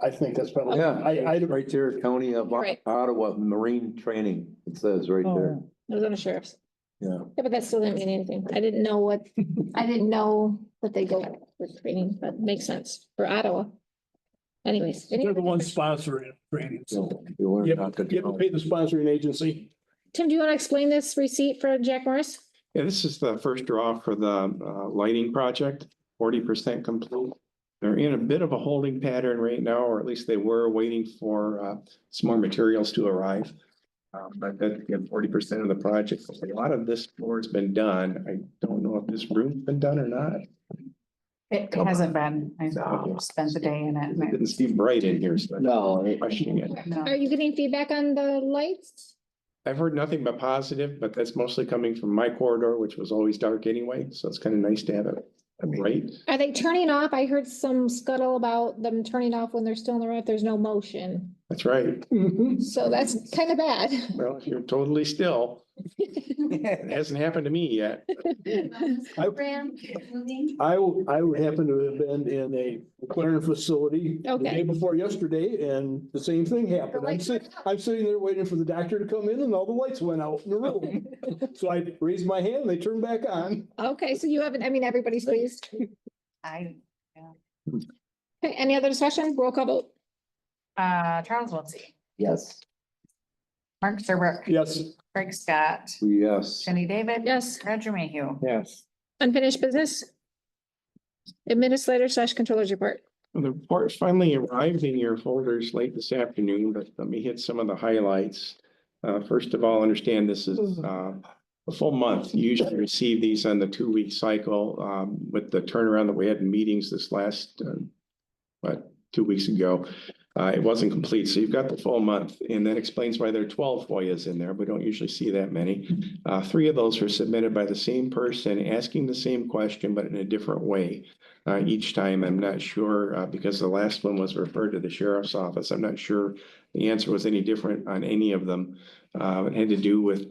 think that's probably. Yeah, I right there, County of Right. Ottawa Marine Training, it says right there. Oh, It was on the sheriff's. Yeah. Yeah, but that still didn't mean anything. I didn't know that they go for training, but makes sense for Ottawa. Anyways. They're the ones sponsoring training, so You learn you not have to. to pay the sponsoring agency. Tim, do you want to explain this receipt for Jack Morris? Yeah, this is the first draw for the lighting project, 40% complete. They're in a bit of a holding pattern right now, or at least they were waiting for some more materials to arrive. But that, again, 40% of the project, a lot of this floor has been done. I don't know if this room's been done or not. It hasn't been, I No. spent the day in It it. didn't seem bright in here, so No, I'm questioning it. No. Are you getting feedback on the lights? I've heard nothing but positive, but that's mostly coming from my corridor, which was always dark anyway, so it's kind of nice to have it right? Are they turning off? I heard some scuttle about them turning off when they're still in the room if there's no motion. That's right. So that's kind of bad. Well, if you're totally still, it hasn't happened to me yet. I would happen to have been in a McLaren facility the Okay. day before yesterday, and the same thing happened. I'm sitting there waiting for the doctor to come in, and all the lights went out in the room. So I raised my hand, and they turned back on. Okay, so you haven't, I mean, everybody's pleased. Okay, any other discussion? Roll call vote. Charles Wiltie, Yes. Mark Serbrook, Yes. Craig Scott, Yes. Jenny David. Yes. Roger Mayhew. Yes. Unfinished business? Administrator/controllers report. Well, the report's finally arrived in your folders late this afternoon, but let me hit some of the highlights. First of all, understand this is a full month. You usually receive these on the 2-week cycle with the turnaround that we had in meetings this last, 2 weeks ago. It wasn't complete, so you've got the full month, and that explains why there are 12 FOIAs in there. We don't usually see that many. 3 of those were submitted by the same person, asking the same question, but in a different way. Each time, I'm not sure, because the last one was referred to the sheriff's office. I'm not sure the answer was any different on any of them. It had to do with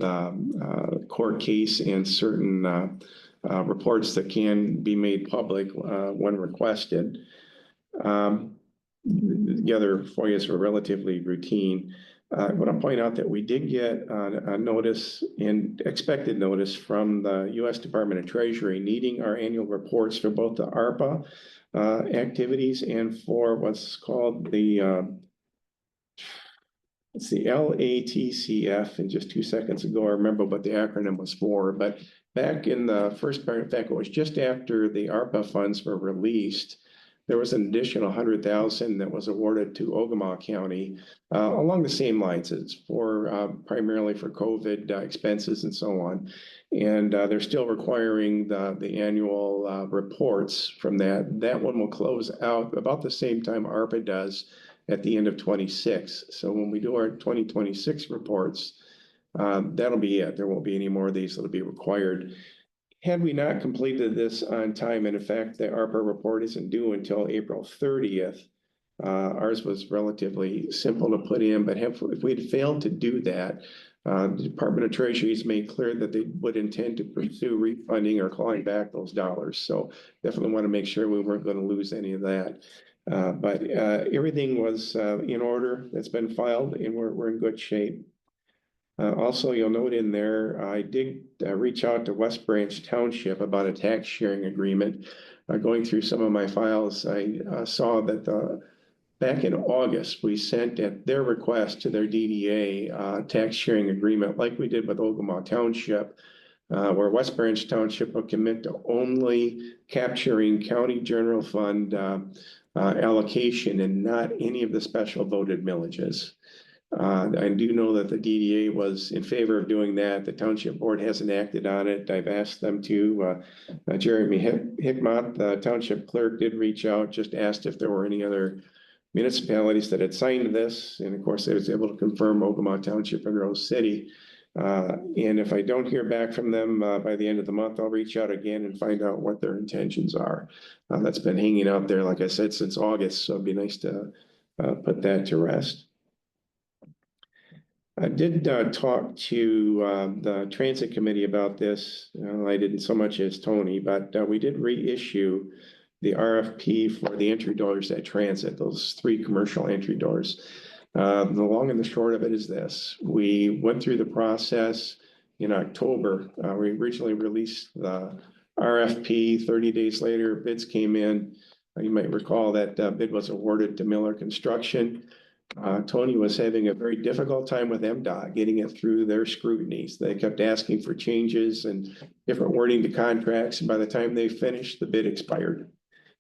court case and certain reports that can be made public when requested. The other FOIAs were relatively routine. I want to point out that we did get a notice and expected notice from the U.S. Department of Treasury needing our annual reports for both the ARPA activities and for what's called the it's the LATCF. And just 2 seconds ago, I remember what the acronym was for. But back in the first part, in fact, it was just after the ARPA funds were released. There was an additional 100,000 that was awarded to Ogemaw County along the same lines. It's for primarily for COVID expenses and so on. And they're still requiring the annual reports from that. That one will close out about the same time ARPA does at the end of 26. So when we do our 2026 reports, that'll be it. There won't be any more of these that'll be required. Had we not completed this on time, and in fact, the ARPA report isn't due until April 30th, ours was relatively simple to put in, but if we'd failed to do that, the Department of Treasury has made clear that they would intend to pursue refunding or clawing back those dollars. So definitely want to make sure we weren't going to lose any of that. But everything was in order. That's been filed, and we're in good shape. Also, you'll note in there, I did reach out to West Branch Township about a tax sharing agreement. Going through some of my files, I saw that back in August, we sent at their request to their DDA tax sharing agreement like we did with Ogemaw Township, where West Branch Township will commit to only capturing county general fund allocation and not any of the special voted millages. I do know that the DDA was in favor of doing that. The township board hasn't acted on it. I've asked them to. Jeremy Hickmott, the township clerk, did reach out, just asked if there were any other municipalities that had signed this. And of course, I was able to confirm Ogemaw Township and Rose City. And if I don't hear back from them by the end of the month, I'll reach out again and find out what their intentions are. That's been hanging out there, like I said, since August. So it'd be nice to put that to rest. I did talk to the transit committee about this. I didn't so much as Tony, but we did reissue the RFP for the entry doors at transit, those 3 commercial entry doors. The long and the short of it is this. We went through the process in October. We originally released the RFP. 30 days later, bids came in. You might recall that bid was awarded to Miller Construction. Tony was having a very difficult time with MDOT getting it through their scrutinies. They kept asking for changes and different wording to contracts. And by the time they finished, the bid expired.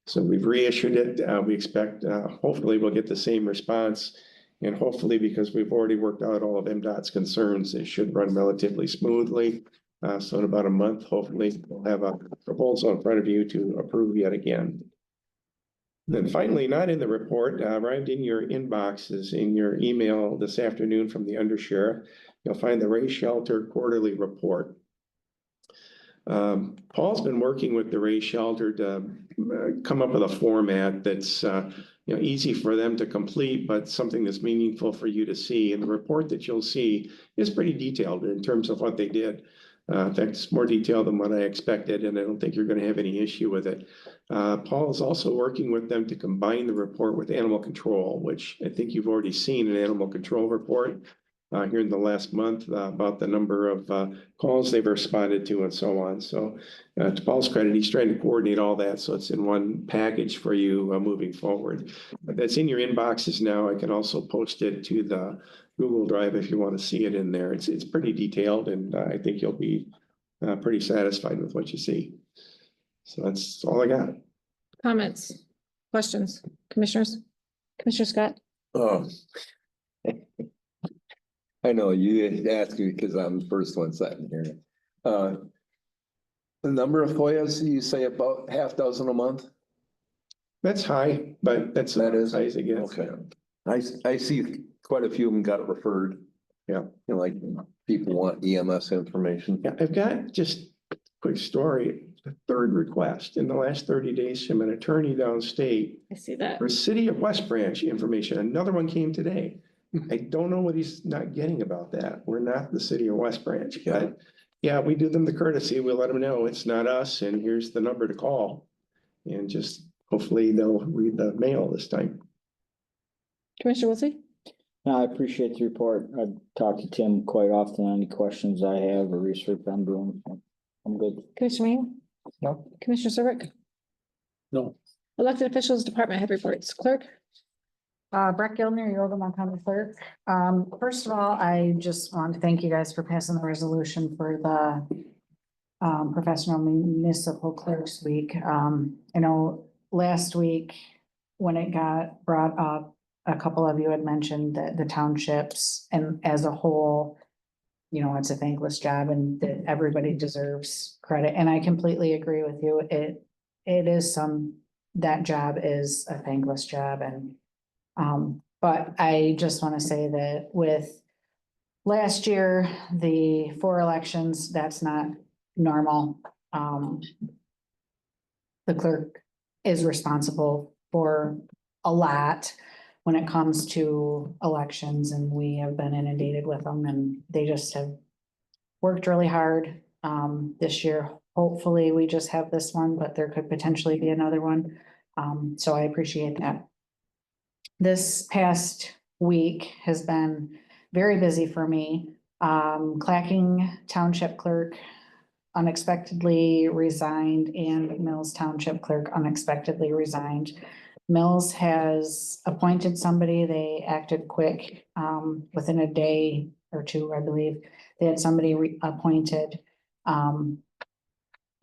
So we've reissued it. We expect, hopefully we'll get the same response. And hopefully, because we've already worked out all of MDOT's concerns, it should run relatively smoothly. So in about a month, hopefully we'll have a proposal in front of you to approve yet again. Then finally, not in the report, arrived in your inboxes in your email this afternoon from the undersheriff. You'll find the Ray Shelter quarterly report. Paul's been working with the Ray Shelter to come up with a format that's easy for them to complete, but something that's meaningful for you to see. And the report that you'll see is pretty detailed in terms of what they did. In fact, it's more detailed than what I expected, and I don't think you're going to have any issue with it. Paul is also working with them to combine the report with animal control, which I think you've already seen an animal control report here in the last month about the number of calls they've responded to and so on. So to Paul's credit, he's trying to coordinate all that so it's in one package for you moving forward. But that's in your inboxes now. I can also post it to the Google Drive if you want to see it in there. It's pretty detailed, and I think you'll be pretty satisfied with what you see. So that's all I got. Comments, questions, commissioners? Commissioner Scott? Oh. I know you asked me because I'm the first one sitting here. The number of FOIAs, you say about half dozen a month? That's high, but that's That is high as it gets. okay. I see quite a few of them got referred. Yeah. You know, like people want EMS information. Yeah, I've got just a quick story. The third request in the last 30 days from an attorney downstate I see that. for City of West Branch information. Another one came today. I don't know what he's not getting about that. We're not the City of West Branch, but yeah, we do them the courtesy. We'll let them know it's not us, and here's the number to call. And just hopefully they'll read the mail this time. Commissioner Wiltie? No, I appreciate the report. I talk to Tim quite often on any questions I have or research I'm doing. I'm good. Commissioner Mayhew? No. Commissioner Serbrook? No. Elected officials, department head reports. Clerk? Brett Gilner, your Ogemaw County Clerk. First of all, I just want to thank you guys for passing the resolution for the Professional Municipal Clerks Week. I know last week when it got brought up, a couple of you had mentioned that the townships and as a whole, it's a thankless job and that everybody deserves credit. And I completely agree with you. It is that job is a thankless job. And but I just want to say that with last year, the 4 elections, that's not normal. The clerk is responsible for a lot when it comes to elections, and we have been inundated with them, and they just have worked really hard. This year, hopefully we just have this one, but there could potentially be another one. So I appreciate that. This past week has been very busy for me. Clacking Township Clerk unexpectedly resigned and Mills Township Clerk unexpectedly resigned. Mills has appointed somebody. They acted quick, within a day or two, I believe. They had somebody appointed. I've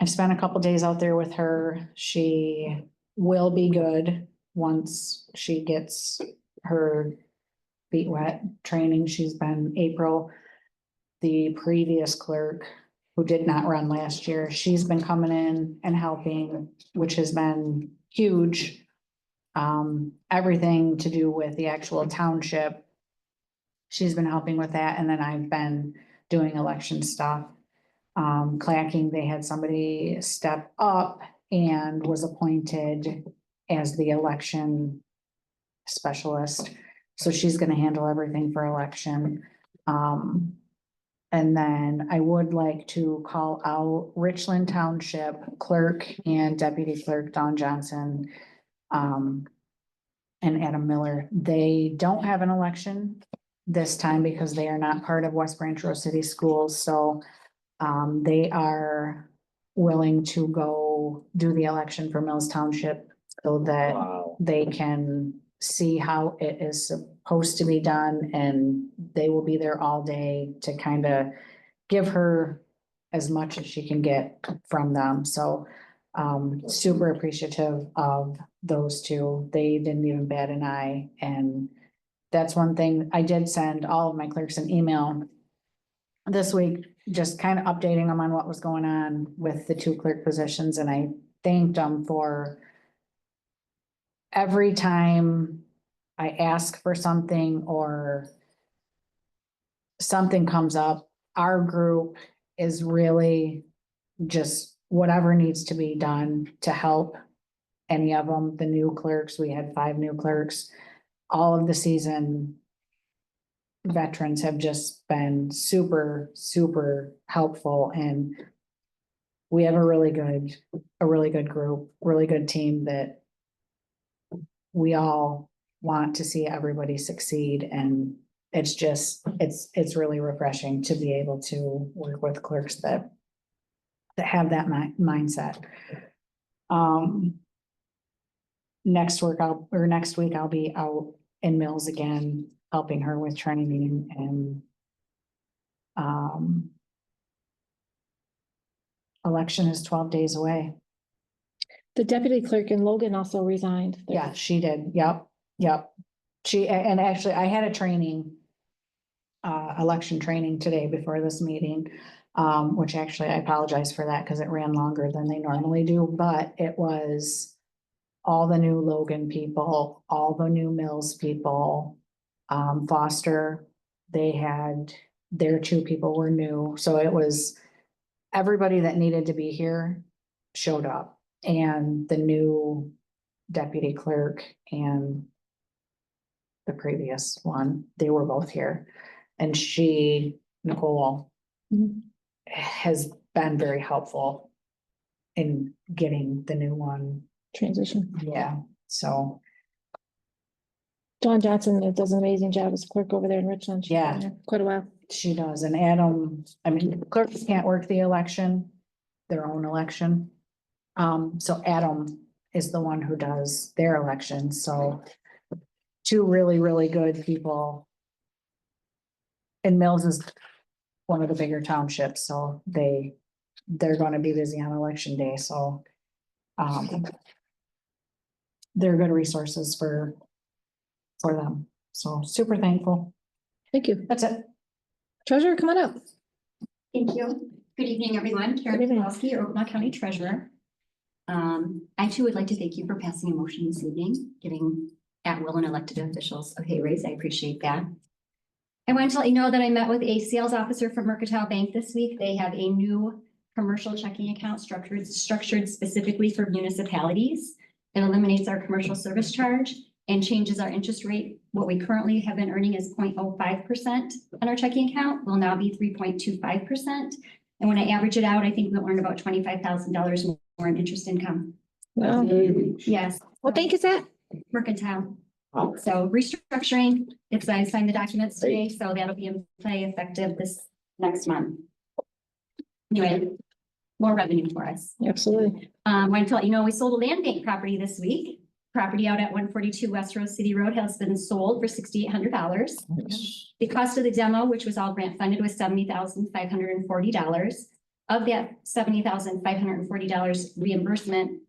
spent a couple days out there with her. She will be good once she gets her feet wet training. She's been April, the previous clerk who did not run last year. She's been coming in and helping, which has been huge. Everything to do with the actual township. She's been helping with that. And then I've been doing election stuff. Clacking, they had somebody step up and was appointed as the election specialist. So she's gonna handle everything for election. And then I would like to call out Richland Township Clerk and Deputy Clerk Dawn Johnson. And Adam Miller. They don't have an election this time because they are not part of West Branch Rose City Schools. So they are willing to go do the election for Mills Township so that they can see how it is supposed to be done, and they will be there all day to kind of give her as much as she can get from them. So super appreciative of those two. They didn't even bat an eye, and that's one thing. I did send all of my clerks an email this week, just kind of updating them on what was going on with the 2 clerk positions, and I thanked them for every time I ask for something or something comes up. Our group is really just whatever needs to be done to help any of them, the new clerks, we had 5 new clerks. All of the season veterans have just been super, super helpful, and we have a really good group, really good team that we all want to see everybody succeed, and it's just, it's really refreshing to be able to work with clerks that have that mindset. Next week I'll be out in Mills again, helping her with training, and election is 12 days away. The deputy clerk in Logan also resigned. Yeah, she did. Yep. And actually I had a training, election training today before this meeting. Which actually I apologize for that because it ran longer than they normally do, but it was all the new Logan people, all the new Mills people, Foster, they had, their 2 people were new, so it was everybody that needed to be here showed up, and the new deputy clerk and the previous one, they were both here, and Nicole, has been very helpful in getting the new one. Transition. Yeah, so, Dawn Johnson does an amazing job as clerk over there in Richland. She's been Yeah. there quite a while. she does, and Adam, I mean, clerks can't work the election, their own election. So Adam is the one who does their election, so 2 really, really good people. And Mills is one of the bigger townships, so they're gonna be busy on election day, so. They're good resources for them, so super thankful. Thank you. That's it. Treasurer, come on up. Thank you. Good evening, everyone. Karen Good evening. Kowalski, Ogemaw County Treasurer. I too would like to thank you for passing a motion this evening, giving at-will and elected officials a pay raise. I appreciate that. I wanted to let you know that I met with a sales officer from Mercantile Bank this week. They have a new commercial checking account structured specifically for municipalities. It eliminates our commercial service charge and changes our interest rate. What we currently have been earning is 0.05% on our checking account will now be 3.25%. And when I average it out, I think we'll earn about $25,000 more in interest income. Wow. Yes. What bank is that? Mercantile. So restructuring, I signed the documents today, so that'll be in play effective this next month. Anyway, more revenue for us. Absolutely. I want to let you know, we sold a land bank property this week. Property out at 142 West Rose City Road has been sold for $6,800. The cost of the demo, which was all grant funded, was $70,540. Of that $70,540 reimbursement,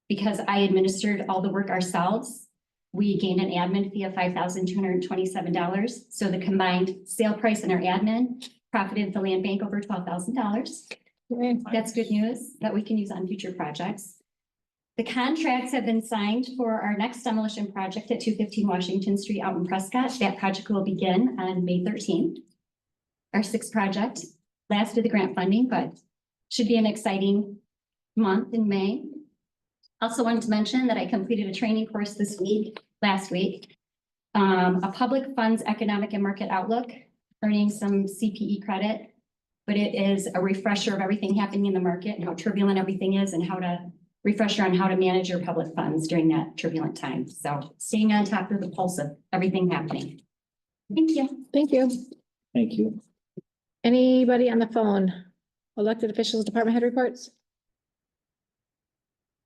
because I administered all the work ourselves, we gained an admin fee of $5,227. So the combined sale price and our admin profited the land bank over $12,000. That's good news that we can use on future projects. The contracts have been signed for our next demolition project at 215 Washington Street out in Prescott. That project will begin on May 13th. Our 6th project, last of the grant funding, but should be an exciting month in May. Also wanted to mention that I completed a training course last week. A public funds economic and market outlook, earning some CPE credit, but it is a refresher of everything happening in the market and how turbulent everything is and refresher on how to manage your public funds during that turbulent time. So staying on top of the pulse of everything happening. Thank you. Thank you. Thank you. Anybody on the phone? Elected officials, department head reports?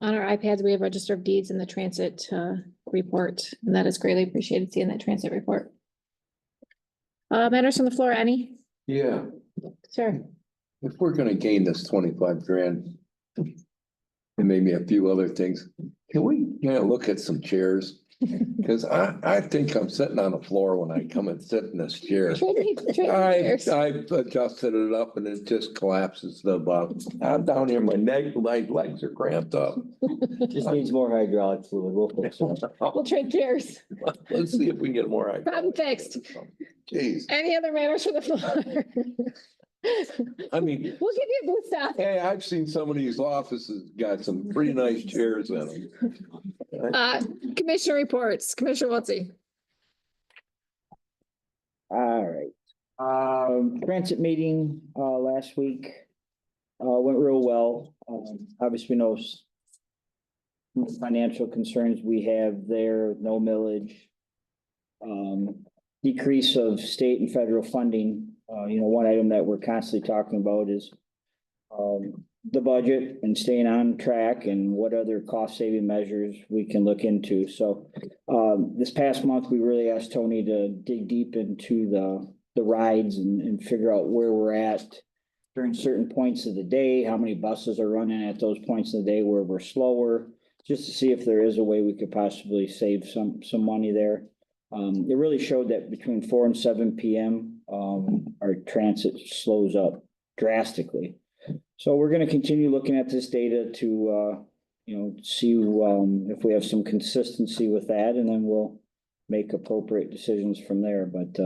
On our iPads, we have register of deeds in the transit report, and that is greatly appreciated, seeing that transit report. Matters from the floor, any? Yeah, Sure. if we're gonna gain this 25 grand. And maybe a few other things, can we, look at some chairs? Cause I think I'm sitting on the floor when I come and sit in this chair. I've adjusted it up and it just collapses the bottom. I'm down here, my legs are cramped up. Just needs more hydraulic fluid. We'll fix it. We'll trade chairs. Let's see if we can get more. Problem fixed. Jeez. Any other matters from the floor? I mean, We'll give you a booth stop. hey, I've seen some of these offices got some pretty nice chairs in them. Commissioner reports, Commissioner Wiltie. All right. Transit meeting, last week, went real well. Obviously knows financial concerns we have there, no millage. Decrease of state and federal funding. One item that we're constantly talking about is the budget and staying on track and what other cost saving measures we can look into. So this past month, we really asked Tony to dig deep into the rides and figure out where we're at during certain points of the day, how many buses are running at those points of the day where we're slower, just to see if there is a way we could possibly save some money there. It really showed that between 4 and 7 p.m., our transit slows up drastically. So we're going to continue looking at this data to, see if we have some consistency with that, and then we'll make appropriate decisions from there. But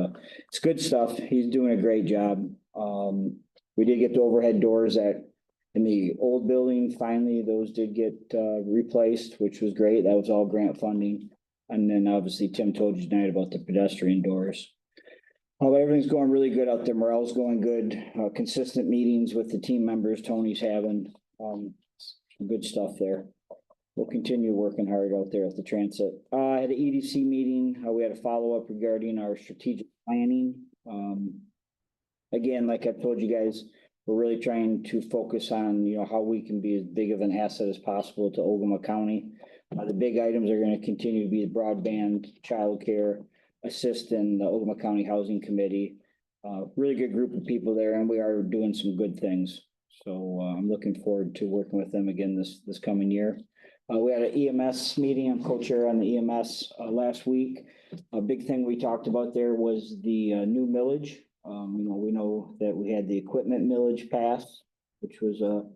it's good stuff. He's doing a great job. We did get the overhead doors in the old building. Finally, those did get replaced, which was great. That was all grant funding. And then obviously Tim told you tonight about the pedestrian doors. Everything's going really good out there. Morale's going good. Consistent meetings with the team members Tony's having. Good stuff there. We'll continue working hard out there at the transit. I had an EDC meeting. We had a follow-up regarding our strategic planning. Again, like I've told you guys, we're really trying to focus on, how we can be as big of an asset as possible to Ogemaw County. The big items are going to continue to be the broadband, childcare, assist in the Ogemaw County Housing Committee. Really good group of people there, and we are doing some good things. So I'm looking forward to working with them again this coming year. We had an EMS meeting. I'm co-chair on the EMS last week. A big thing we talked about there was the new millage. We know that we had the equipment millage passed, which was a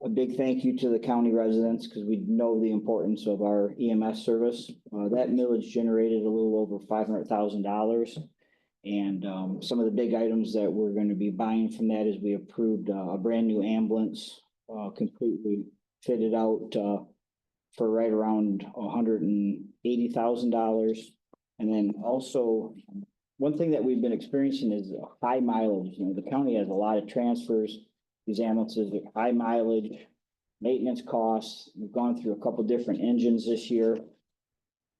big thank you to the county residents because we know the importance of our EMS service. That millage generated a little over $500,000. And some of the big items that we're going to be buying from that is we approved a brand new ambulance, completely fitted out for right around $180,000. And then also, one thing that we've been experiencing is high mileage. The county has a lot of transfers. These ambulances are high mileage, maintenance costs. We've gone through a couple different engines this year.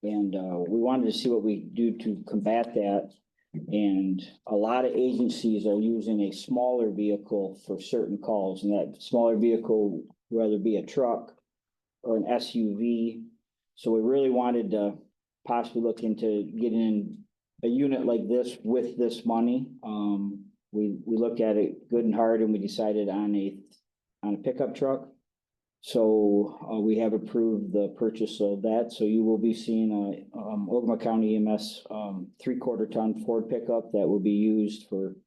And we wanted to see what we do to combat that. And a lot of agencies are using a smaller vehicle for certain calls. And that smaller vehicle, whether it be a truck or an SUV. So we really wanted to possibly look into getting in a unit like this with this money. We looked at it good and hard, and we decided on a pickup truck. So we have approved the purchase of that. So you will be seeing a Ogemaw County EMS 3/4 ton Ford pickup that will be used for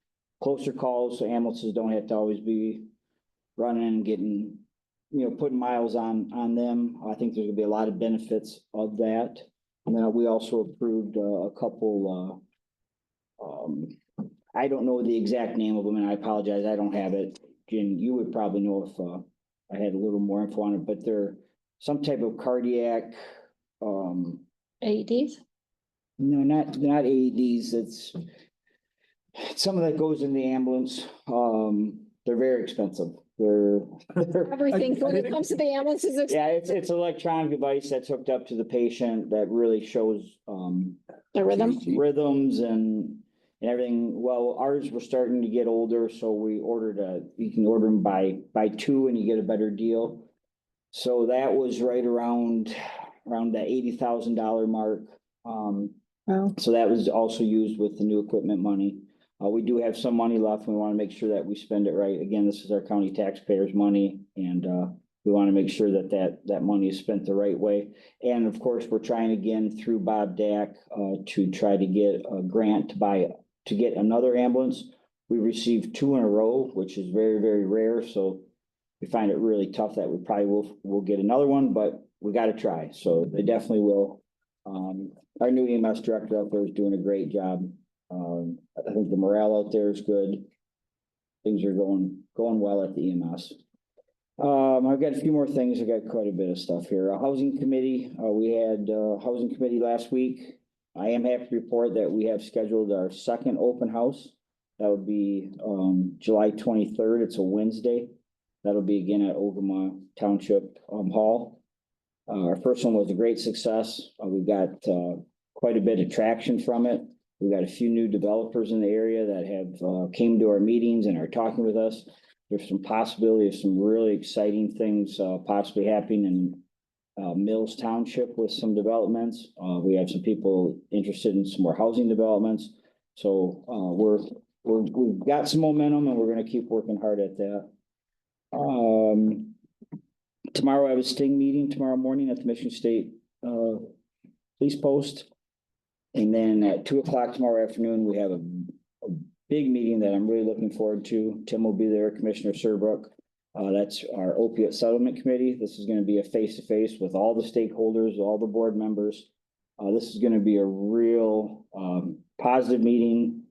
closer calls, so ambulances don't have to always be running and getting, putting miles on them. I think there's gonna be a lot of benefits of that. And then we also approved a couple. I don't know the exact name of them, and I apologize. I don't have it. Jen, you would probably know if I had a little more info on it, but they're some type of cardiac. AEDs? No, not AEDs. It's some of that goes in the ambulance. They're very expensive. Everything when it comes to the ambulances. Yeah, it's an electronic device that's hooked up to the patient that really shows The rhythm. rhythms and everything. Well, ours were starting to get older, so we ordered you can order them by 2 and you get a better deal. So that was right around the $80,000 mark. So that was also used with the new equipment money. We do have some money left. We want to make sure that we spend it right. Again, this is our county taxpayers' money, and we want to make sure that money is spent the right way. And of course, we're trying again through Bob Dack to try to get a grant to get another ambulance. We received 2 in a row, which is very, very rare. So we find it really tough that we probably will get another one, but we got to try. So they definitely will. Our new EMS director out there is doing a great job. I think the morale out there is good. things are going well at the EMS. I've got a few more things. I got quite a bit of stuff here. A housing committee, we had housing committee last week. I am happy to report that we have scheduled our second open house. That would be July 23rd. It's a Wednesday. That'll be again at Ogemaw Township Hall. Our first one was a great success. We've got quite a bit of traction from it. We've got a few new developers in the area that have came to our meetings and are talking with us. There's some possibility of some really exciting things possibly happening in Mills Township with some developments. We have some people interested in some more housing developments. So we've got some momentum and we're going to keep working hard at that. Tomorrow I have a sting meeting tomorrow morning at the Michigan State Police Post. And then at 2:00 tomorrow afternoon, we have a big meeting that I'm really looking forward to. Tim will be there, Commissioner Serbrook. That's our opiate settlement committee. This is going to be a face-to-face with all the stakeholders, all the board members. This is going to be a real positive meeting.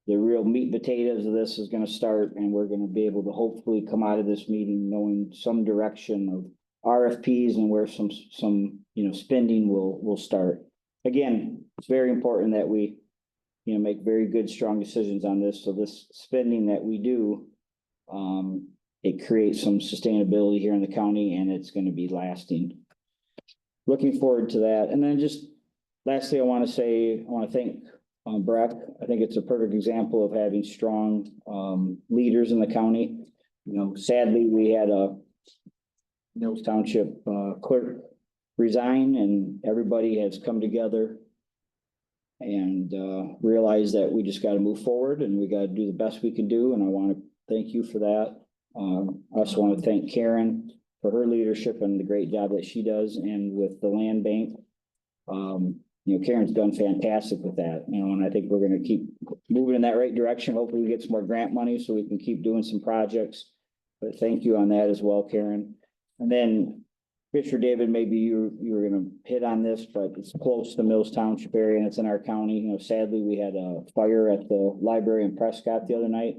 The real meat and potatoes of this is going to start, and we're going to be able to hopefully come out of this meeting knowing some direction of RFPs and where some spending will start. Again, it's very important that we make very good, strong decisions on this. So this spending that we do, it creates some sustainability here in the county, and it's going to be lasting. Looking forward to that. And then just lastly, I want to thank Breck. I think it's a perfect example of having strong leaders in the county. Sadly, we had a Mills Township clerk resign, and everybody has come together and realized that we just got to move forward and we got to do the best we can do. And I want to thank you for that. I also want to thank Karen for her leadership and the great job that she does. And with the land bank, Karen's done fantastic with that, and I think we're going to keep moving in that right direction. Hopefully we get some more grant money so we can keep doing some projects. But thank you on that as well, Karen. And then Commissioner David, maybe you were going to hit on this, but it's close to the Mills Township area and it's in our county. Sadly, we had a fire at the library in Prescott the other night.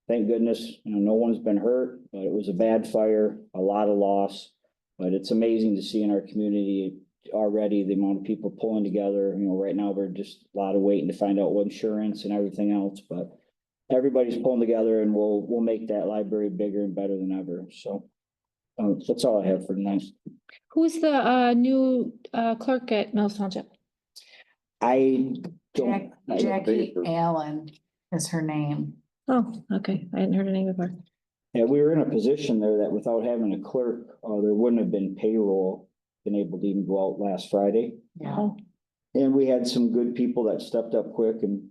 Thank goodness, no one's been hurt, but it was a bad fire, a lot of loss. But it's amazing to see in our community already the amount of people pulling together. Right now we're just a lot of waiting to find out what insurance and everything else, but everybody's pulling together, and we'll make that library bigger and better than ever. So that's all I have for tonight. Who's the new clerk at Mills Township? I don't. Jackie Allen is her name. Oh, okay. I hadn't heard her name before. Yeah, we were in a position there that without having a clerk, there wouldn't have been payroll been able to even go out last Friday. Yeah. And we had some good people that stepped up quick, and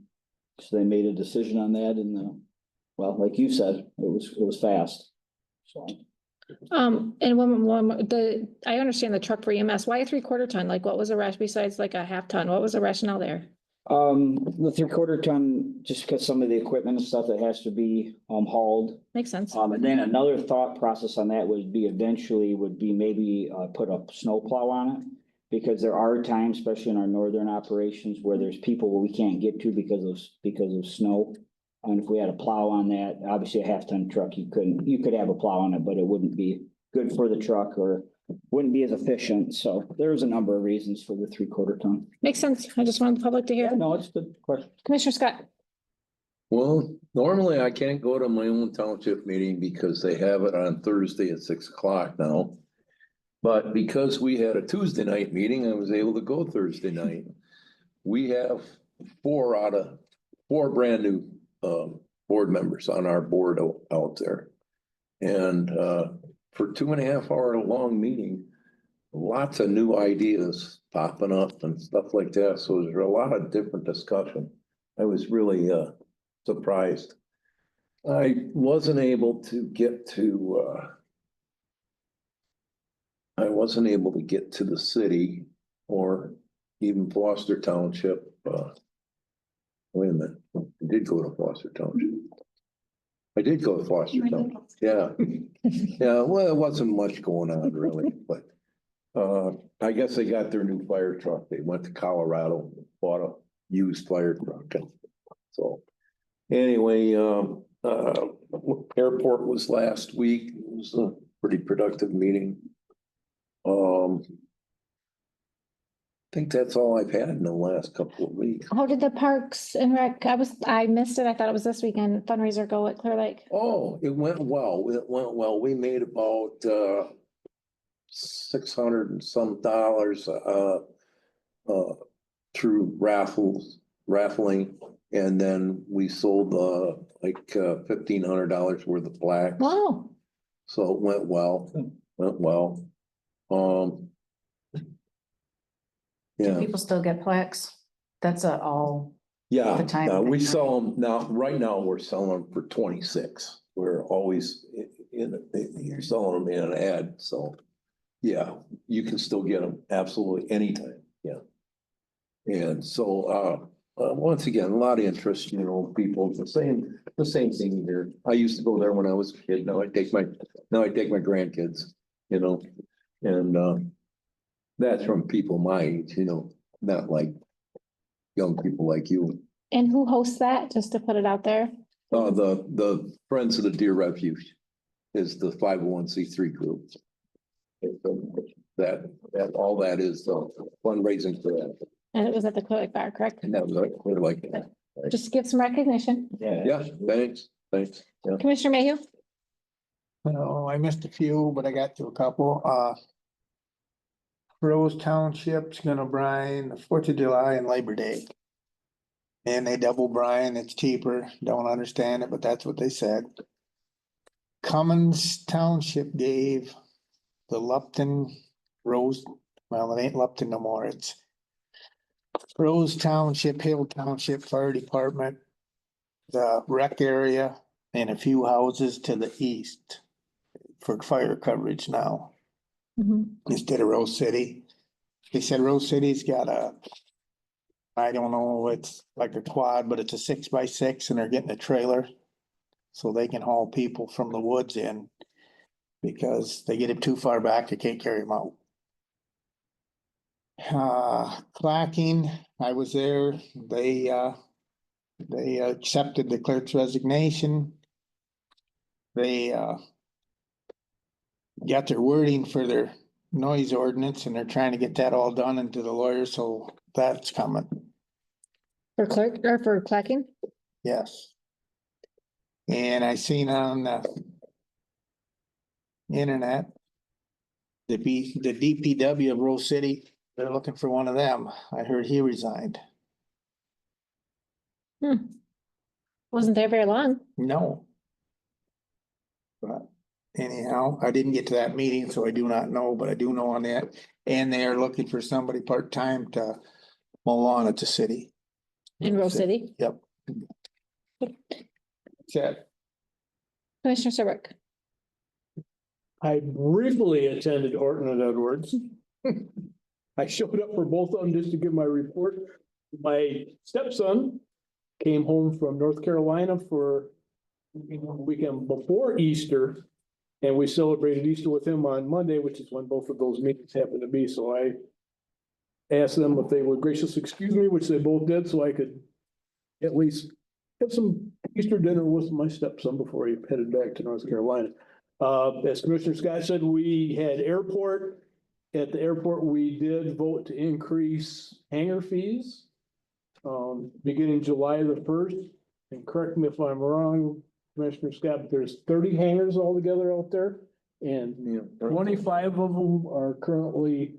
so they made a decision on that. And well, like you said, it was fast. So. And I understand the truck for EMS. Why a 3/4 ton? Like, what was the rationale besides like a 1/2 ton? What was the rationale there? The 3/4 ton, just because some of the equipment and stuff that has to be hauled. Makes sense. And then another thought process on that would be maybe put a snow plow on it, because there are times, especially in our northern operations, where there's people where we can't get to because of snow. And if we had a plow on that, obviously a 1/2 ton truck, you could have a plow on it, but it wouldn't be good for the truck or wouldn't be as efficient. So there's a number of reasons for the 3/4 ton. Makes sense. I just wanted the public to hear. Yeah, no, it's a good question. Commissioner Scott. Well, normally I can't go to my own township meeting because they have it on Thursday at 6:00 now. But because we had a Tuesday night meeting, I was able to go Thursday night. We have 4 out of 4 brand new board members on our board out there. And for 2.5 hour long meeting, lots of new ideas popping up and stuff like that. So there's a lot of different discussion. I was really surprised. I wasn't able to get to the city or even Foster Township. Wait a minute, I did go to Foster Township. I did go to Foster Township, yeah. Yeah, well, there wasn't much going on really, but I guess they got their new fire truck. They went to Colorado, bought a used fire truck. So anyway, Airport was last week. It was a pretty productive meeting. I think that's all I've had in the last couple of weeks. How did the Parks and Rec, I missed it. I thought it was this weekend fundraiser go at Clear Lake. Oh, it went well. It went well. We made about $600 and some dollars through raffling. And then we sold like $1,500 worth of plaques. Wow. So it went well, Yeah, People still get plaques. That's all. yeah, the time we thing, sell them now, right now, we're selling them for 26. We're always you're selling them in an ad, so. Yeah, you can still get them absolutely anytime, yeah. And so, once again, a lot of interest, people, the same thing here. I used to go there when I was a kid, now I take my grandkids, and, that's from people my age, not like young people like you. And who hosts that, just to put it out there? The Friends of the Deer Refuge is the 501c3 group. That all that is fundraising for that. And it was at the Clear Lake Bar, correct? And that was like, Just give some recognition. yeah, thanks. Yeah. Commissioner Mayhew? No, I missed a few, but I got to a couple. Rose Township's gonna brine the 4th of July and Labor Day. And they double brine, it's cheaper, don't understand it, but that's what they said. Cummins Township gave the Lupton Rose, well, it ain't Lupton no more, it's Rose Township, Hill Township Fire Department, the rec area, and a few houses to the east for fire coverage now, instead of Rose City. They said Rose City's got I don't know, it's like a quad, but it's a 6x6 and they're getting a trailer. So they can haul people from the woods in because they get it too far back, they can't carry them out. Clacking, I was there, they accepted the clerk's resignation. They got their wording for their noise ordinance and they're trying to get that all done into the lawyer, so that's coming, For clerk, or for clacking? yes. And I seen on the internet, the DPW of Rose City, they're looking for one of them. I heard he resigned. Wasn't there very long. No. But anyhow, I didn't get to that meeting, so I do not know, but I do know on that. And they are looking for somebody part-time to mow lawn at the city. In Rose City. Yep. That's it. Commissioner Serbrook? I briefly attended Horton and Edwards. I showed up for both of them just to give my report. My stepson came home from North Carolina for the weekend before Easter. And we celebrated Easter with him on Monday, which is when both of those meetings happened to be. So I asked them if they would graciously excuse me, which they both did, so I could at least have some Easter dinner with my stepson before he headed back to North Carolina. As Commissioner Scott said, we had airport. At the airport, we did vote to increase hangar fees beginning July the 1st. And correct me if I'm wrong, Commissioner Scott, but there's 30 hangars altogether out there. And 25 of them are currently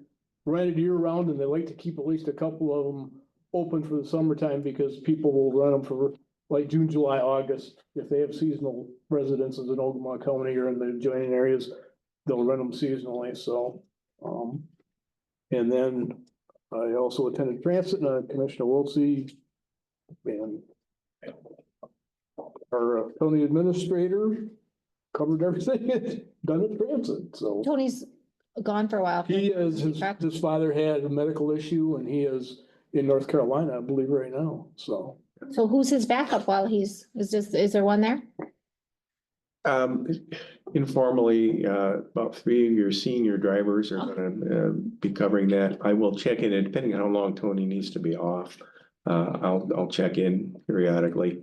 rented year round, and they like to keep at least a couple of them open for the summertime because people will rent them for like June, July, August. If they have seasonal residences in Ogemaw County or in the adjoining areas, they'll rent them seasonally, so. And then I also attended transit, and Commissioner Wiltsey and our county administrator covered everything done at transit, so. Tony's gone for a while. He is, his father had a medical issue and he is in North Carolina, I believe, right now, so. So who's his backup while is there one there? Informally, about 3 of your senior drivers are gonna be covering that. I will check in, and depending on how long Tony needs to be off, I'll check in periodically.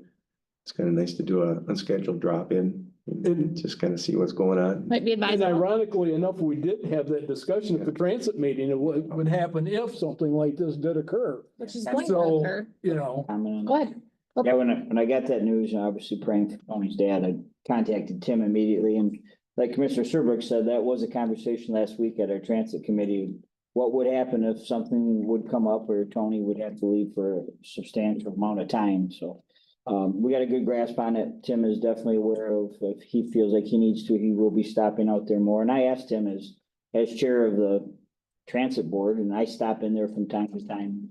it's kind of nice to do a unscheduled drop in and just kind of see what's going on. Might be And advisable. ironically enough, we did have that discussion at the transit meeting of what would happen if something like this did occur. Which is going to So, occur. you know, Comment on Go that. ahead. Yeah, when I got that news, and obviously praying for Tony's dad, I contacted Tim immediately, and like Commissioner Serbrook said, that was a conversation last week at our transit committee. What would happen if something would come up or Tony would have to leave for a substantial amount of time, so. We got a good grasp on it. Tim is definitely aware of, if he feels like he needs to, he will be stopping out there more, and I asked him as chair of the transit board, and I stop in there from time to time.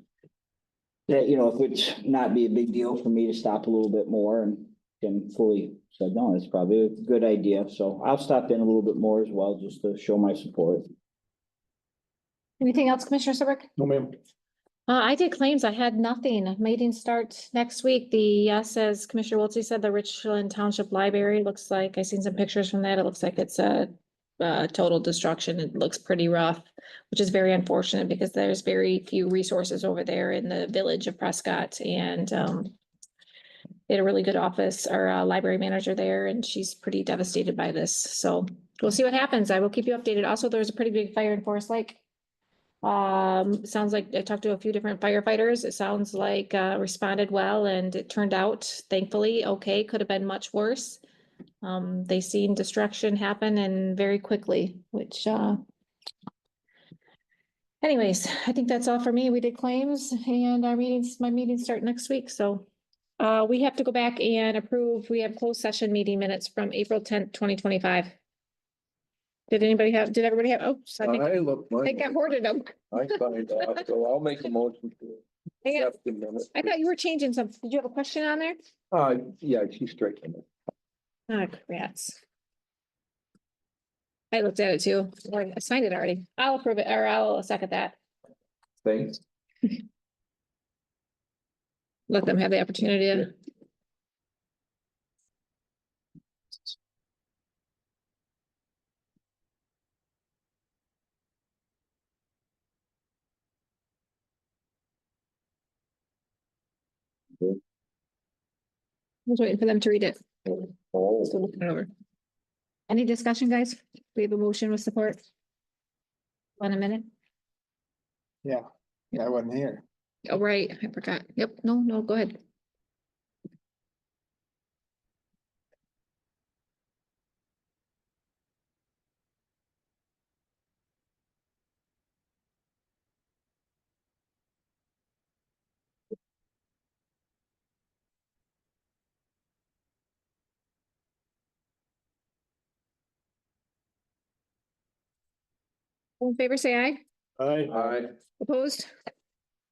That, you know, if it's not be a big deal for me to stop a little bit more, and Tim fully said, no, it's probably a good idea, so I'll stop in a little bit more as well, just to show my support. Anything else, Commissioner Serbrook? no, ma'am. I did claims. I had nothing. Meeting start next week. As Commissioner Wiltie said, the Richland Township Library looks like, I seen some pictures from that. It looks like it's a total destruction. It looks pretty rough, which is very unfortunate because there's very few resources over there in the village of Prescott, and they had a really good office or library manager there, and she's pretty devastated by this. So we'll see what happens. I will keep you updated. Also, there's a pretty big fire in Forest Lake. Sounds like I talked to a few different firefighters. It sounds like responded well, and it turned out thankfully okay. Could have been much worse. They seen destruction happen and very quickly, which anyways, I think that's all for me. We did claims, and my meetings start next week, so we have to go back and approve. We have closed session meeting minutes from April 10th, 2025. Did everybody have, oh, so I look, I think I hoarded them. I find out, so I'll make a motion to Hang on. accept the minutes. I thought you were changing something. Did you have a question on there? Yeah, she's striking it. Oh, rats. I looked at it too. I signed it already. I'll approve it, or I'll second that. Thanks. Let them have the opportunity to. I was waiting for them to read it. Oh, Still looking it over. Any discussion, guys? We have a motion with support. 1 minute. Yeah, I wasn't here. Oh, right, I forgot. Yep, no, go ahead. All in favor, say aye. I, Opposed?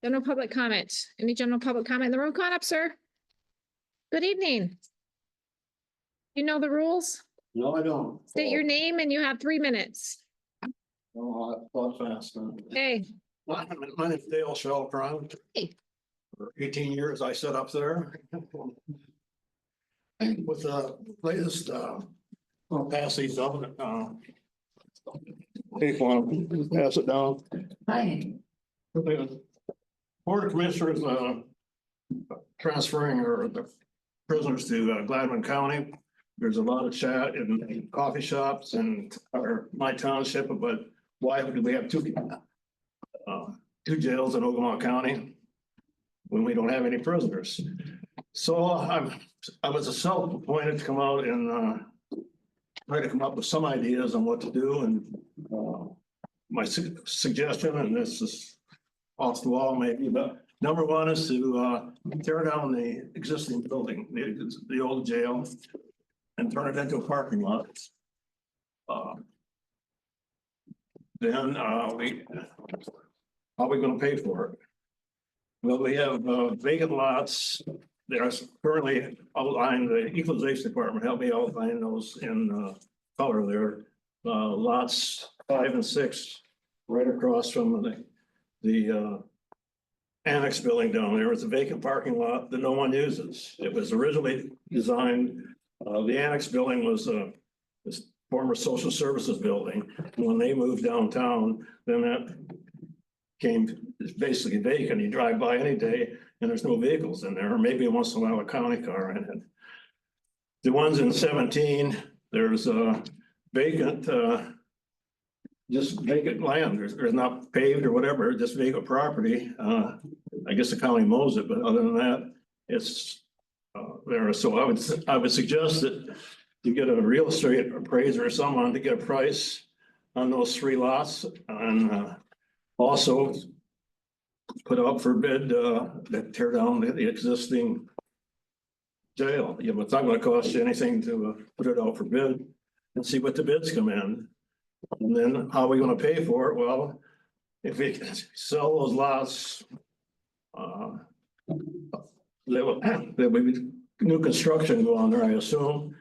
General public comment. Any general public comment in the room? Come on up, sir. Good evening. You know the rules? no, I don't. State your name and you have 3 minutes. No, I thought fast. Hey, My name's Dale Sheltron. Hey. For 18 years, I set up there. With the latest, I'll pass these up. Take one, pass it down. The Board of Commissioners, transferring or the prisoners to Gladwin County. There's a lot of chat in coffee shops and my township, but why do we have two jails in Ogemaw County when we don't have any prisoners? So I was a self-appointed to come out and try to come up with some ideas on what to do, and my suggestion, and this is off the wall maybe, but number one is to tear down the existing building, the old jail, and turn it into a parking lot. Then how are we gonna pay for it? Well, we have vacant lots. There's currently outlined, the equalization department helped me outline those in color there. Lots 5 and 6, right across from the annex building down there. It's a vacant parking lot that no one uses. It was originally designed, the annex building was this former social services building. When they moved downtown, then that came basically vacant. You drive by any day and there's no vehicles in there, or maybe once in a while a county car in it. the ones in 17, there's vacant, just vacant land. There's not paved or whatever, just vacant property. I guess the county mows it, but other than that, it's there. So I would suggest that you get a real estate appraiser or someone to get a price on those 3 lots and also put out for bid that tear down the existing jail. You know, it's not gonna cost you anything to put it out for bid and see what the bids come in. And then how are we gonna pay for it? Well, if we sell those lots, there will be new construction going on there, I assume.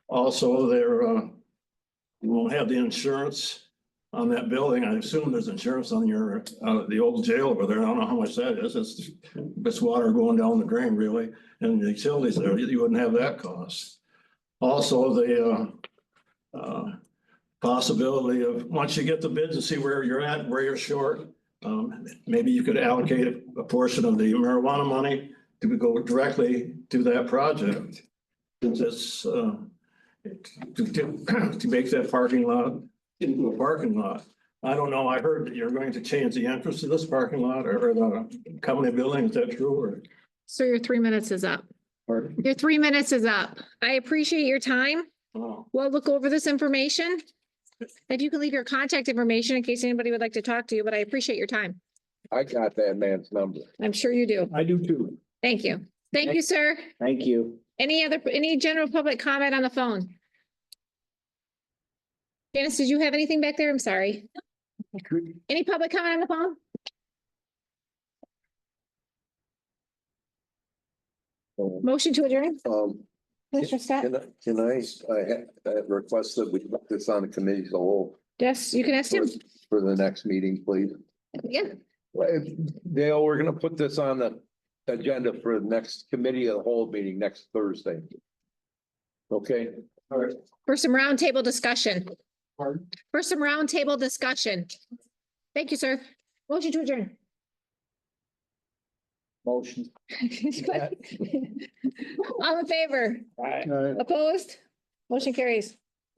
Also, there, you won't have the insurance on that building. I assume there's insurance on your, the old jail over there. I don't know how much that is. It's water going down the drain really, and the utilities there, you wouldn't have that cost. Also, the, possibility of, once you get the bids and see where you're at, where you're short, maybe you could allocate a portion of the marijuana money to go directly to that project. Since it's, to make that parking lot into a parking lot. I don't know, I heard that you're going to change the entrance to this parking lot or the company building, is that true or? So your 3 minutes is up. Pardon? Your 3 minutes is up. I appreciate your time. Oh, We'll look over this information. If you can leave your contact information in case anybody would like to talk to you, but I appreciate your time. I got that man's number. I'm sure you do. I do too. Thank you. Thank you, sir. Thank you. Any general public comment on the phone? Janice, did you have anything back there? I'm sorry. Any public comment on the phone? Motion to adjourn? Commissioner Scott? Can I request that we put this on the committee as a whole Yes, you can ask him. for the next meeting, please? Yeah, Dale, we're gonna put this on the agenda for the next committee of the whole meeting next Thursday. Okay? All right. for some roundtable discussion. Pardon? For some roundtable discussion. Thank you, sir. Motion to adjourn. Motion. All in favor? Opposed? Motion carries.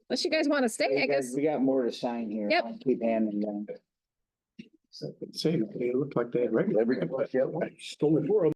Unless you guys want to stay, I guess. We got more to sign here. Yep. I'll keep handing them. Say, they look like they had regular. Everybody, Stole it for 'em.